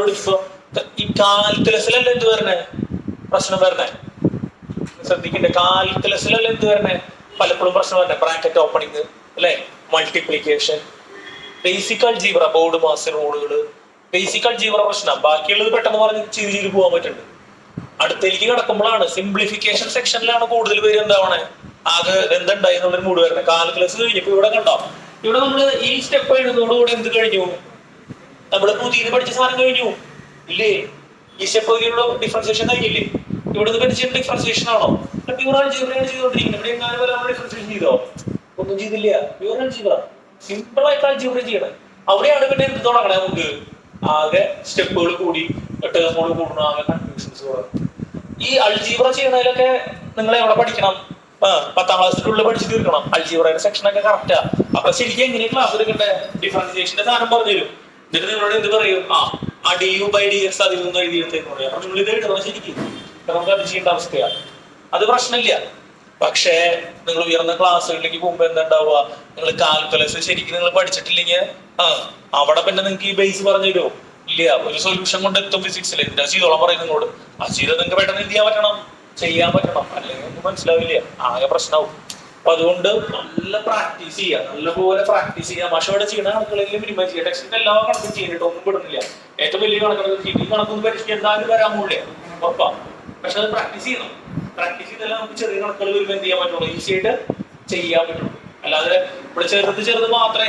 ഈ കാൽക്കുലസിലല്ല എന്ത് വരണേ? പ്രശ്നം വരണേ ശ്രദ്ധിക്കണ്ടേ? കാൽക്കുലസിലല്ല എന്ത് വരണേ? പലപ്പോഴും പ്രശ്നം വരണേ ബ്രാക്കറ്റ് ഓപ്പണിങ് അല്ലെ, multiplication, basic algebra, board maths റൂളുകൾ, ബേസിക് അൽജീബ്ര പ്രശ്നം. ബാക്കിയുള്ളത് പെട്ടെന്ന് പറഞ്ഞ് ചെയ്ത് പോകാൻ പറ്റുന്നുണ്ട്. അടുത്തേക്ക് കിടക്കുമ്പോഴാണ് സിംപ്ലിഫിക്കേഷൻ സെക്ഷനിലാണ് കൂടുതൽ പേര് എന്താവണേ? ആകെ എന്തുണ്ടായി എന്നുള്ളൊരു മൂഡ് വരണേ. കാൽക്കുലസ് കഴിഞ്ഞപ്പോ ഇവിടെ കണ്ടോ? ഇവിടെ നമ്മള് ഈ സ്റ്റെപ്പ് എഴുതുന്നതോടുകൂടെ എന്ത് കഴിഞ്ഞു? നമ്മള് പുതിയത് പഠിച്ച സാധനം കഴിഞ്ഞു ഇല്ലേ? ഈ സ്റ്റെപ്പ് ഡിഫറൻസിയേഷൻ കഴിഞ്ഞില്ലേ? ഇവിടെ നിന്ന് പഠിച്ച ഡിഫറൻസിയേഷൻ ആണോ? പ്യൂർ അൽജീബ്രയാണ് ചെയ്തോണ്ടിരിക്കുന്നത്. ഇവിടെ എങ്ങാനും വരെ നമ്മൾ ഡിഫറൻസിയേഷൻ ചെയ്തോ? ഒന്നും ചെയ്തില്ല. പ്യൂർ അൽജീബ്ര, സിമ്പിൾ ആയിട്ട് അൽജീബ്ര ചെയ്യണം. അവിടെയാണ് പിന്നെ എന്ത് തുടങ്ങണേ? നമുക്ക് ആകെ സ്റ്റെപ്പുകൾ കൂടി ടേമുകൾ കൂടുന്ന ആകെ കൺഫ്യൂഷൻസ് തുടങ്ങും. ഈ അൽജീബ്ര ചെയ്യുന്നതിലൊക്കെ നിങ്ങൾ എവിടെ പഠിക്കണം? 10ാം ക്ലാസ്സിനുള്ളിൽ പഠിച്ചു തീർക്കണം. അൽജീബ്രയുടെ സെക്ഷനൊക്കെ കറക്റ്റാ. അപ്പൊ ശരിക്കും എങ്ങനെ ക്ലാസ് എടുക്കണ്ടേ? ഡിഫറൻസിയേഷന്റെ സാധനം പറഞ്ഞുതരും. എന്നിട്ട് നിങ്ങളോട് എന്ത് പറയും? dU/dx അതിൽ നിന്ന് എഴുതിയെടുത്തേക്ക് പറയാം. അപ്പൊ നിങ്ങൾ ഇത് എഴുതണം ശരിക്കും. നമുക്ക് അത് ചെയ്യേണ്ട അവസ്ഥയാണ്. അത് പ്രശ്നമില്ല. പക്ഷേ നിങ്ങൾ ഉയർന്ന ക്ലാസ്സുകളിലേക്ക് പോകുമ്പോ എന്താ? നിങ്ങൾ കാൽക്കുലസ് ശരിക്കും നിങ്ങൾ പഠിച്ചിട്ടില്ലെങ്കിൽ അവിടെ പിന്നെ നിങ്ങൾക്ക് ഈ ബേസ് പറഞ്ഞു തരുമോ? ഇല്ല. ഒരു സൊല്യൂഷൻ കൊണ്ട് എത്തും ഫിസിക്സിൽ. എന്താ ചെയ്തോളാൻ പറയും നിങ്ങളോട്. ആ ചെയ്ത് നിങ്ങൾക്ക് പെട്ടെന്ന് എന്ത് ചെയ്യാൻ പറ്റണം. അല്ലെങ്കിൽ ഒന്നും മനസ്സിലാവില്ല, ആകെ പ്രശ്നമാവും. അപ്പൊ അതുകൊണ്ട് നല്ല പ്രാക്ടീസ് ചെയ്യുക, നല്ലപോലെ പ്രാക്ടീസ് ചെയ്യുക. മാഷോടെ ചെയ്യുന്ന കണക്കുകളിൽ മിനിമം ചെയ്യുക. ടെക്സ്റ്റിന്റെ എല്ലാ കണക്കും ചെയ്തിട്ട് ഒന്നും പെടുന്നില്ല. ഏറ്റവും വലിയ കണക്കുകൾ ചെയ്യും. ഈ കണക്കൊന്നും പരീക്ഷയ്ക്ക് എന്തായാലും വരാൻ പോകില്ല ഉറപ്പാ. പക്ഷെ അത് പ്രാക്ടീസ് ചെയ്യണം. പ്രാക്ടീസ് ചെയ്താലും നമുക്ക് ചെറിയ കണക്കുകൾ വരുമ്പോൾ എന്ത് ചെയ്യാൻ പറ്റുള്ളൂ? ഈസി ആയിട്ട് ചെയ്യാൻ പറ്റുള്ളൂ. അല്ലാതെ ഇവിടെ ചെറുത് മാത്രം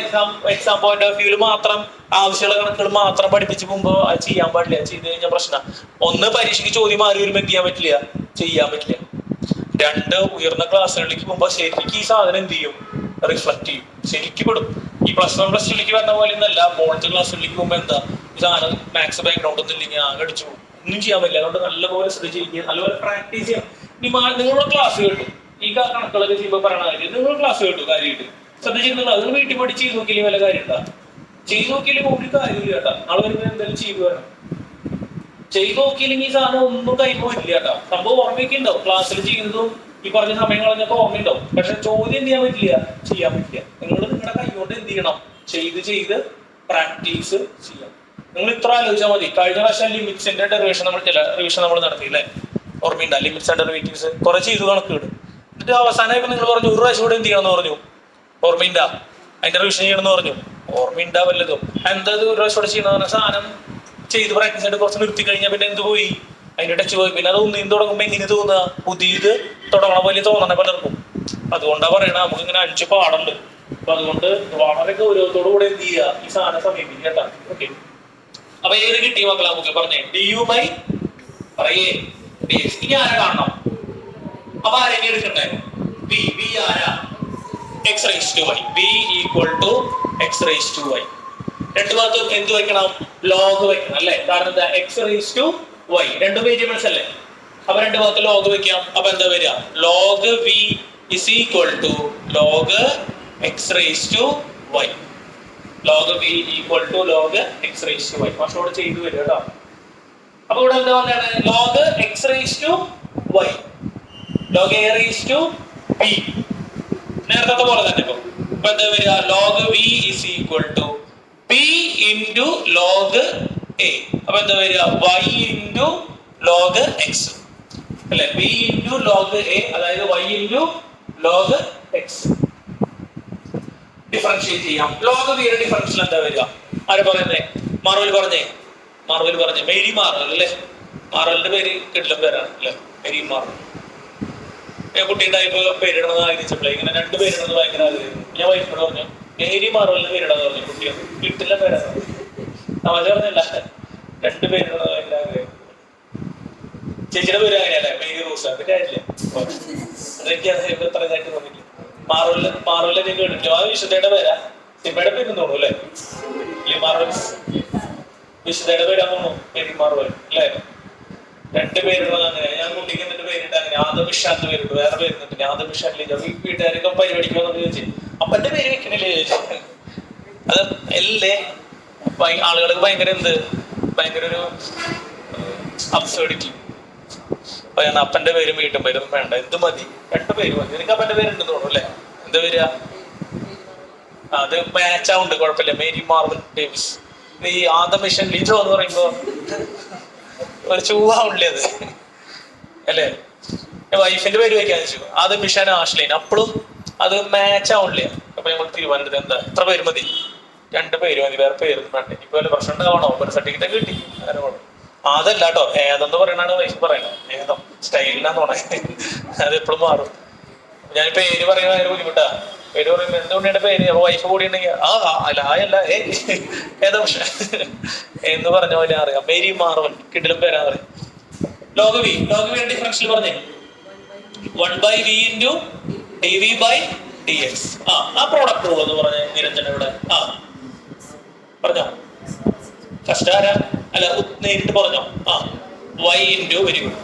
എക്സാം പോയിന്റ് ഓഫ് വ്യൂവിൽ മാത്രം ആവശ്യമുള്ള കണക്കുകൾ മാത്രം പഠിപ്പിച്ച് പോകുമ്പോൾ അത് ചെയ്യാൻ പാടില്ല. ചെയ്ത് കഴിഞ്ഞാൽ പ്രശ്നം. ഒന്ന്, പരീക്ഷയ്ക്ക് ചോദ്യം മാറി വരുമ്പോൾ എന്ത് ചെയ്യാൻ പറ്റില്ല. 2, ഉയർന്ന ക്ലാസ്സുകളിലേക്ക് പോകുമ്പോൾ ശരിക്കും ഈ സാധനം എന്ത് ചെയ്യും? റിഫ്ലക്ട് ചെയ്യും. ശരിക്കും പെടും. ഈ +1 +2ലേക്ക് വരുന്ന പോലെ ഒന്നല്ല. മോളത്തെ ക്ലാസ്സുകളിലേക്ക് പോകുമ്പോൾ എന്താ? ഈ സാധനം മാത്സ് ബാക്ക്ഗ്രൗണ്ട് ഒന്നും ഇല്ലെങ്കിൽ ആകെ അടിച്ചു പോകും. ഒന്നും ചെയ്യാൻ പറ്റില്ല. അതുകൊണ്ട് നല്ലപോലെ ശ്രദ്ധിച്ചിരിക്കുക, നല്ലപോലെ പ്രാക്ടീസ് ചെയ്യാം. ഇനി നിങ്ങളുടെ ക്ലാസ് കേട്ടു, ഈ കണക്കുകളൊക്കെ ചെയ്യുമ്പോൾ പറയണ കാര്യം നിങ്ങൾ ക്ലാസ് കേട്ടു കാര്യമായിട്ട് ശ്രദ്ധിച്ചിരുന്നില്ല. നിങ്ങൾ വീട്ടിൽ പോയി ചെയ്ത് നോക്കിയില്ലേ വല്ല കാര്യം ഉണ്ടാ? ചെയ്ത് നോക്കിയില്ലെങ്കിൽ ഒരു കാര്യമില്ല കേട്ടാ. നാളെ വരുമ്പോൾ എന്തായാലും ചെയ്തു വരണം. ചെയ്ത് നോക്കിയില്ലെങ്കിൽ ഈ സാധനം ഒന്നും കൈപോയില്ല കേട്ടോ. സംഭവം ഓർമ്മയൊക്കെ ഉണ്ടാവും. ക്ലാസ്സിൽ ചെയ്യുന്നതും ഈ പറഞ്ഞ സമയം കളഞ്ഞൊക്കെ ഓർമ്മയുണ്ടാവും. പക്ഷെ ചോദ്യം എന്ത് ചെയ്യാൻ പറ്റില്ല. നിങ്ങൾ നിങ്ങളുടെ കൈകൊണ്ട് എന്ത് ചെയ്യണം? ചെയ്ത് പ്രാക്ടീസ് ചെയ്യാം. നിങ്ങൾ ഇത്ര ആലോചിച്ചാൽ മതി. കഴിഞ്ഞ പ്രാവശ്യം ലിമിറ്റ്സിന്റെ റിവിഷൻ നമ്മൾ നടത്തിയില്ലേ? ഓർമ്മയുണ്ടാ? ലിമിറ്റ്സ് ആൻഡ് ഡെറിവേറ്റീവ്സ് കുറെ ചെയ്തു കണക്കുകൾ. എന്നിട്ട് അവസാനമായപ്പോൾ നിങ്ങൾ പറഞ്ഞു 1 പ്രാവശ്യം കൂടെ എന്ത് ചെയ്യണമെന്ന് പറഞ്ഞു. ഓർമ്മയുണ്ടാ? അതിന്റെ റിവിഷൻ ചെയ്യണമെന്ന് പറഞ്ഞു. ഓർമ്മ ഉണ്ടാവല്ലതും. എന്തത് ഒരു പ്രാവശ്യം ചെയ്യണ സാധനം ചെയ്ത് പ്രാക്ടീസ് ആയിട്ട് കുറച്ച് നിർത്തി കഴിഞ്ഞാൽ പിന്നെ എന്ത് പോയി, അതിന്റെ ടച്ച് പോയി. പിന്നെ അത് ഒന്നിനും തുടങ്ങുമ്പോൾ എങ്ങനെ തോന്നുക, പുതിയത് തുടങ്ങണ പോലെ തോന്നണ പലർക്കും. അതുകൊണ്ടാണ് പറയണ നമുക്ക് ഇങ്ങനെ 5 പാടുണ്ട്. അപ്പൊ അതുകൊണ്ട് വളരെ ഗൗരവത്തോടു കൂടെ എന്ത് ചെയ്യുക, ഈ സാധനം സമീപിക്കുക കേട്ടാ. ഓക്കെ, അപ്പൊ ഏത് കിട്ടിയ മക്കളെ നമുക്ക് പറഞ്ഞേ, du ബൈ പറയേ dx. ഇനി ആരെ കാണണം, അപ്പൊ ആരെങ്കിലും എടുക്കണ്ടേ, v ആരാ, x raised to y, v equal to x raised to y. രണ്ടു ഭാഗത്തും എന്ത് വെക്കണം, ലോഗ് വെക്കണം അല്ലെ, കാരണം എന്താ, x raised to y രണ്ട് വേരിയബിൾസ് അല്ലേ, അപ്പൊ രണ്ടു ഭാഗത്ത് ലോഗ് വെക്കാം. അപ്പൊ എന്താ വരിക, log v is equal to log x raised to y. log v equal to log x raised to y. മാഷോട് ചെയ്തു വരിക കേട്ടോ. അപ്പൊ ഇവിടെ എന്താ പറഞ്ഞാണ്, log x raised to y, log a raised to b, നേരത്തെ പോലെ തന്നെ. ഇപ്പൊ എന്താ വരിക, log v is equal to p into log a. അപ്പൊ എന്താ വരിക, y into log x അല്ലെ, p into log a, അതായത് y into log x. Differentiate ചെയ്യാം. log v യുടെ ഡിഫറൻഷ്യൽ എന്താ വരിക, ആര് പറയുന്നേ, മാർവൽ പറഞ്ഞേ, മേരി മാർവൽ അല്ലെ, മാർവലിന്റെ പേര് കിട്ടില്ല പേരാണ് അല്ലെ, മേരി മാർവൽ. ഞാൻ കുട്ടി ഉണ്ടായപ്പോ പേരിടണമെന്ന് ആഗ്രഹിച്ചപ്പോഴേ ഇങ്ങനെ 2 പേരിടുന്നത് ഭയങ്കര ആഗ്രഹിക്കുന്നു. ഞാൻ വൈഫിനോട് പറഞ്ഞു മേരി മാർവലിന് പേരിടാന്ന് പറഞ്ഞു. കുട്ടിയൊന്നും കിട്ടില്ല പേരാണ്, തമാശ പറഞ്ഞല്ല, 2 പേരിടുന്നത് ഭയങ്കര ആഗ്രഹം. ചേച്ചിയുടെ പേര് അങ്ങനെയല്ലേ, മേരി റോസ്, അത് കാര്യമില്ല. അതെനിക്ക് എത്ര ഇതായിട്ട് തോന്നില്ല. മാർവലിനെ ഞാൻ കേട്ടിട്ടില്ല. ആ വിശുദ്ധയുടെ പേരാ, സിനിമയുടെ പേര് തോന്നുന്നു അല്ലേ, മാർവൽസ് വിശുദ്ധയുടെ പേരാന്ന് തോന്നുന്നു, മേരി മാർവൽ അല്ലേ. 2 പേരുള്ളത് അങ്ങനെ. ഞാൻ കുട്ടിക്ക് എന്നിട്ട് പേരിട്ട് അങ്ങനെ ആദമിഷാന്ന് പേരിട്ടു, വേറെ പേരുന്നിട്ട് ആദമിഷാനില്ല. വീട്ടുകാരൊക്കെ പരിപാടിക്കുമെന്ന് ചോദിച്ചു, അപ്പന്റെ പേര് വെക്കണില്ലേ ചോദിച്ചു. അത് അല്ലേ ആളുകൾക്ക് ഭയങ്കര ഭയങ്കര ഒരു അബ്സേർഡിറ്റി. അപ്പന്റെ പേരും വീട്ടും പേരും വേണ്ട, എന്ത് മതി, 2 പേര് മതി. എനിക്ക് അപ്പന്റെ പേരുണ്ടെന്ന് തോന്നുന്നു അല്ലേ, എന്താ വരിക, അത് മാച്ച് ആവുണ്ട്, കുഴപ്പമില്ല. Mary Marvel Davis. ഈ ആദമിഷൻ ലിജോ എന്ന് പറയുമ്പോ ഒരു ചൂവാവുള്ളേ അത് അല്ലേ. വൈഫിന്റെ പേര് വെക്കാൻ വെച്ചു, അത് മിഷൻ ആഷ്ലൈൻ, അപ്പോഴും അത് മാച്ച് ആവണില്ല. അപ്പൊ നമ്മൾ തീരുമാനിച്ചത് എന്താ, എത്ര പേര് മതി, 2 പേര് മതി, വേറെ പേരൊന്നും വേണ്ട. ഇനിയിപ്പോ വല്ല പ്രശ്നം ഉണ്ടാവണോ, ഒരു സർട്ടിഫിക്കറ്റ് കിട്ടി വേറെ വേണം. അതല്ല കേട്ടോ, ഏതെന്ന് പറയണാണ് വൈഫ് പറയണത്, ഏതം സ്റ്റൈലിനാന്ന് തോന്നണേ, അത് എപ്പോഴും മാറും. ഞാൻ പേര് പറയുന്ന ഭയങ്കര ബുദ്ധിമുട്ടാ. പേര് പറയുമ്പോ എന്തുകൊണ്ടാണ് പേര്, അപ്പൊ വൈഫ് കൂടി ഉണ്ടെങ്കിൽ അല്ല ഏതാ പക്ഷെ എന്ന് പറഞ്ഞ പോലെ അറിയാം. മേരി മാർവൽ കിടിലും പേരാ പറയും. ലോഗ് വി ഡിഫറൻഷ്യൽ പറഞ്ഞേ, 1/v into dv by dx. ആ പ്രോഡക്റ്റ് റൂൾ എന്ന് പറഞ്ഞ നിരഞ്ജന ഇവിടെ പറഞ്ഞോ, ഫസ്റ്റ് ആരാ, അല്ല നേരിട്ട് പറഞ്ഞോ. y into, very good.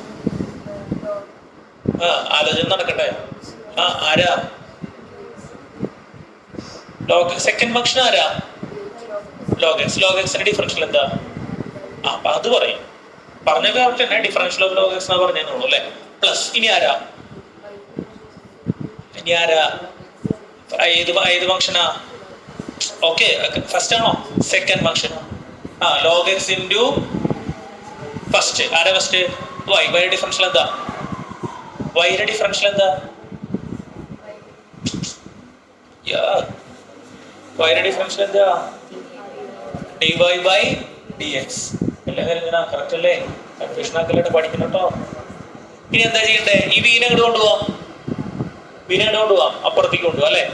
ആലോചന നടക്കട്ടെ. ആരാ ലോഗ് സെക്കൻഡ് ഫംഗ്ഷൻ, ആരാ log x. log x ന്റെ ഡിഫറൻഷ്യൽ എന്താ, അപ്പൊ അത് പറയും. പറഞ്ഞ കറക്റ്റ് തന്നെ, ഡിഫറൻഷ്യൽ ഓഫ് log x എന്നാ പറഞ്ഞേന്നുള്ളൂ അല്ലെ. പ്ലസ് ഇനി ആരാ ഏത് ഫംഗ്ഷനാ, ഓക്കെ ഫസ്റ്റ് ആണോ second function, log x into first, ആരാ ഫസ്റ്റ്, y. y യുടെ ഡിഫറൻഷ്യൽ എന്താ, y യുടെ ഡിഫറൻഷ്യൽ എന്താ, y യുടെ ഡിഫറൻഷ്യൽ എന്താ, dy by dx അല്ലേ. കറക്റ്റ് അല്ലേ, കൺഫ്യൂഷൻ ആക്കലായിട്ട് പഠിക്കണം കേട്ടോ. ഇനി എന്താ ചെയ്യണ്ടേ, ഈ വീനെ അങ്ങോട്ട് കൊണ്ടുപോവാം, അപ്പുറത്തേക്ക് കൊണ്ടുപോവാം അല്ലെ.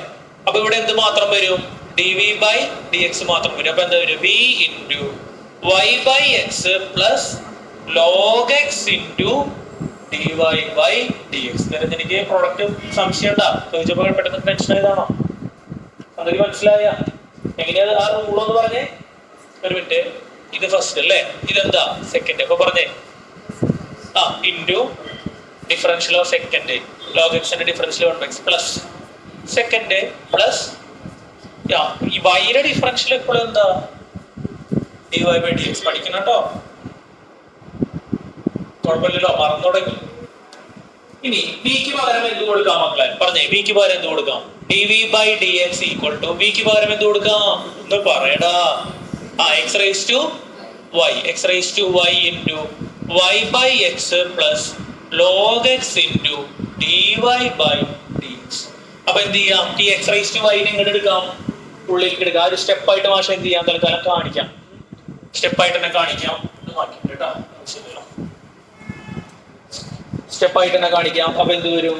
അപ്പൊ ഇവിടെ എന്ത് മാത്രം വരും, dv by dx മാത്രം വരും. അപ്പൊ എന്താ വരും, v into y by x plus log x into dy by dx. എനിക്ക് പ്രോഡക്റ്റ് സംശയം ഉണ്ടാ ചോദിച്ചപ്പോ പെട്ടെന്ന് ടെൻഷൻ ആയതാണോ, അതിന് മനസ്സിലായ എങ്ങനെയാ ആ റൂളെന്ന് പറഞ്ഞേ. ഒരു മിനിറ്റ്, ഇത് ഫസ്റ്റ് അല്ലേ, ഇതെന്താ സെക്കൻഡ്. അപ്പൊ പറഞ്ഞേ into differential of second, log x ന്റെ differential 1/x plus second plus ഈ y യുടെ ഡിഫറൻഷ്യൽ എപ്പോഴും എന്താ, dy by dx. പഠിക്കണം കേട്ടോ, കുഴപ്പമില്ലല്ലോ, മറന്നു തുടങ്ങി. ഇനി ബിക്ക് പകരം എന്ത് കൊടുക്കാം മക്കളെ, പറഞ്ഞേ ബിക്ക് പകരം എന്ത് കൊടുക്കാം, dv by dx equal to ബിക്ക് പകരം എന്ത് കൊടുക്കാം ഒന്ന് പറയടാ. x raised to y into y by x plus log x into dy by dx. അപ്പൊ എന്ത് ചെയ്യാം, ഈ x raised to y ഇങ്ങോട്ട് എടുക്കാം, ഉള്ളിലേക്ക് എടുക്കുക. ആ ഒരു സ്റ്റെപ്പായിട്ട് മാഷ് എന്ത് ചെയ്യാൻ തൽക്കാലം കാണിക്കാം. സ്റ്റെപ്പായിട്ട് തന്നെ കാണിക്കാം. കേട്ടോ, സ്റ്റെപ്പായിട്ട് തന്നെ കാണിക്കാം. അപ്പൊ എന്ത് വരും?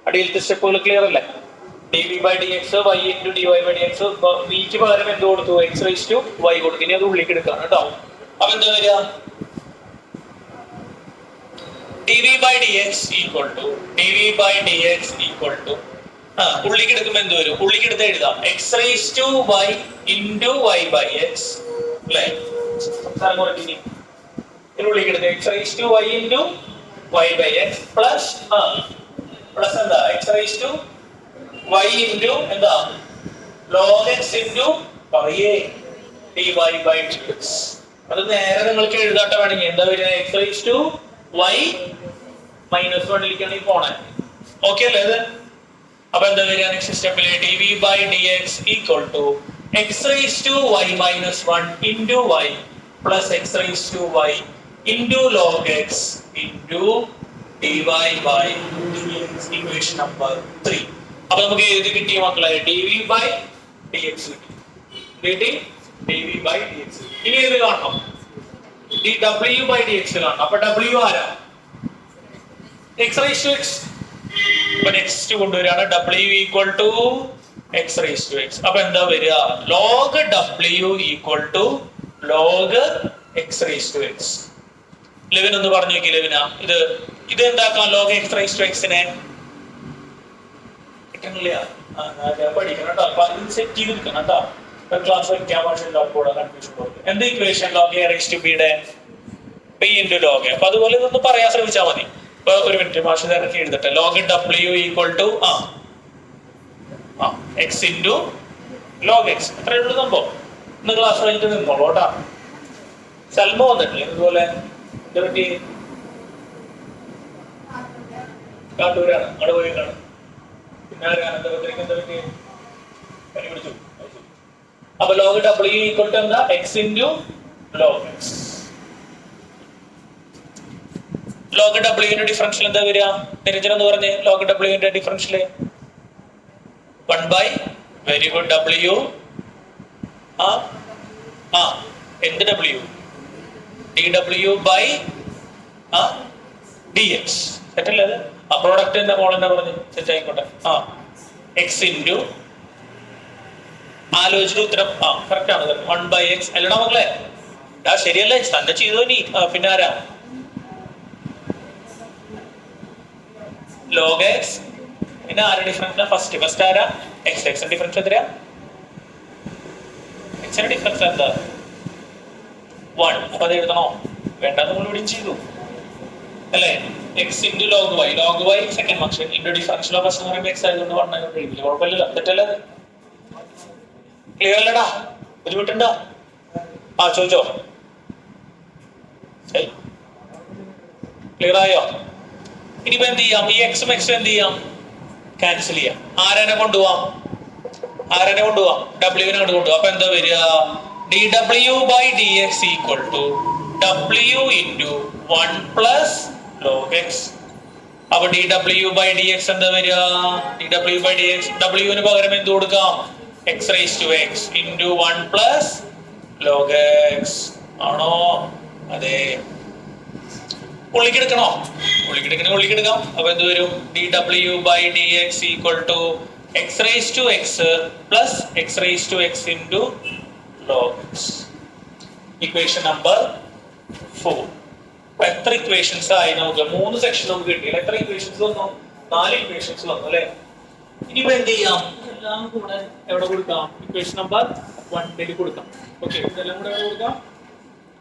അടിയിലത്തെ സ്റ്റെപ്പുകൾ ക്ലിയർ അല്ലേ? dv by dx y into dy by dx വിക്ക് പകരം എന്ത് കൊടുത്തു? x raised to y കൊടുത്തു. ഇനി അത് ഉള്ളിലേക്ക് എടുക്കാം കേട്ടോ. അപ്പൊ എന്താ വരിക? dv by dx equal to ഉള്ളിലേക്ക് എടുക്കുമ്പോൾ എന്ത് വരും? ഉള്ളിലേക്ക് എടുത്ത് എഴുതാം x raised to y into y by x അല്ലേ? ഉള്ളിലേക്ക് എടുത്ത് x raised to y into y by x plus എന്താ? x raised to y into എന്താ? log x into dy by dx. അത് നേരെ നിങ്ങൾക്ക് എഴുതാട്ടെ വേണമെങ്കിൽ. എന്താ വരിക? x raised to y minus 1 പോണേ. ഓക്കെ അല്ലേ ഇത്? അപ്പൊ എന്താ വരിക? നെക്സ്റ്റ് സ്റ്റെപ്പില് dv by dx equal to x raised to y minus 1 into y plus x raised to y into log x into dy by dx. Equation number 3. അപ്പൊ നമുക്ക് ഏത് കിട്ടിയ മക്കളെ? dv by dx കിട്ടി. dv by dx. ഇനി ഏത് കാണണം? w by dx കാണണം. അപ്പൊ w ആരാ? x raised to x. അപ്പൊ നെക്സ്റ്റ് കൊണ്ടുവരികയാണ് w equal to x raised to x. അപ്പൊ എന്താ വരിക? log w equal to log x raised to x. ലെവിൻ ഒന്ന് പറഞ്ഞു നോക്കി. ലെവിന ഇത് എന്താക്കാം? log x raised to x നെ പഠിക്കണം കേട്ടോ. അപ്പൊ അതിന് സെറ്റ് ചെയ്ത് നിൽക്കണം കേട്ടോ. ക്ലാസ് വയ്ക്കാൻ പാടില്ല. കൺഫ്യൂഷൻ പോലെ എന്ത് equation? log a raised to b യുടെ p into log a. അപ്പൊ അതുപോലെ ഇതൊന്ന് പറയാൻ ശ്രമിച്ചാൽ മതി. ഇപ്പൊ ഒരു മിനിറ്റ് മാഷ് നേരത്തെ എഴുതട്ടെ. log w equal to x into log x. അത്രേ ഉള്ളൂ സംഭവം. ഇന്ന് ക്ലാസ് കഴിഞ്ഞിട്ട് നിന്നോളൂ കേട്ടാ. സൽമ വന്നിട്ടില്ലേ? ഇതുപോലെ കാട്ടൂരാണ്. അവിടെ പോയി കാണും. പിന്നെ പനി പിടിച്ചു. അപ്പൊ log w equal to എന്താ? x into log x. log w ന്റെ ഡിഫറൻഷ്യൽ എന്താ വരിക? നിരഞ്ജൻ എന്ന് പറഞ്ഞേ. log w ന്റെ differential 1 by very good w എന്ത് w? dw by dx. സെറ്റല്ലേ അത്? ആ പ്രോഡക്റ്റിന്റെ മോൾ എന്താ പറഞ്ഞു? സെറ്റ് ആയിക്കോട്ടെ. x into ആലോചിച്ചിട്ട് ഉത്തരം കറക്റ്റ് ആണ്. 1 by x അല്ലടാ മക്കളെ? ശരിയല്ലേ? തന്നെ ചെയ്തോ നീ. പിന്നെ ആരാ? log x. പിന്നെ ആരുടെ ഡിഫറൻസ്? ഫസ്റ്റ് ആരാ? x. x ഡിഫറൻസ് എത്രയാ? x ന്റെ ഡിഫറൻസ് എന്താ? 1. അപ്പൊ അത് എഴുതണോ? വേണ്ട, നമ്മൾ ഇവിടെ ചെയ്തു അല്ലേ? x into log y second function into differential of x എന്ന് പറയുമ്പോൾ x ആയതുകൊണ്ട് 1 ആയിട്ട് എഴുതില്ല. കുഴപ്പമില്ലല്ലോ. തെറ്റല്ലേ? ക്ലിയർ അല്ലടാ? ബുദ്ധിമുട്ടുണ്ടോ? ചോദിച്ചോ. ക്ലിയർ ആയോ? ഇനിയിപ്പോ എന്ത് ചെയ്യാം? ഈ എക്സും എക്സും എന്ത് ചെയ്യാം? ക്യാൻസൽ ചെയ്യാം. ആരനെ കൊണ്ടുപോവാം? w-നെ കൊണ്ടുപോവാം. അപ്പൊ എന്താ വരിക? dw by dx equal to w into 1 plus log x. അപ്പൊ dw by dx എന്താ വരിക? dw by dx w-ന് പകരം എന്ത് കൊടുക്കാം? x raised to x into 1 plus log x. ആണോ? അതെ. ഉള്ളിക്കെടുക്കണോ? ഉള്ളിക്കെടുക്കാം. അപ്പൊ എന്ത് വരും? dw by dx equal to x raised to x plus x raised to x into log x. Equation number 4. അപ്പൊ എത്ര ഇക്വേഷൻസ് ആയി? നമുക്ക് 3 സെക്ഷൻ നമുക്ക് കിട്ടിയില്ല. എത്ര ഇക്വേഷൻസ് വന്നു? 4 ഇക്വേഷൻസ് വന്നു അല്ലെ? ഇനിയിപ്പോ എന്ത് ചെയ്യാം? എല്ലാം കൂടെ എവിടെ കൊടുക്കാം? ഇക്വേഷൻ നമ്പർ 1 കൊടുക്കാം. ഓക്കെ, ഇതെല്ലാം കൂടെ എവിടെ കൊടുക്കാം?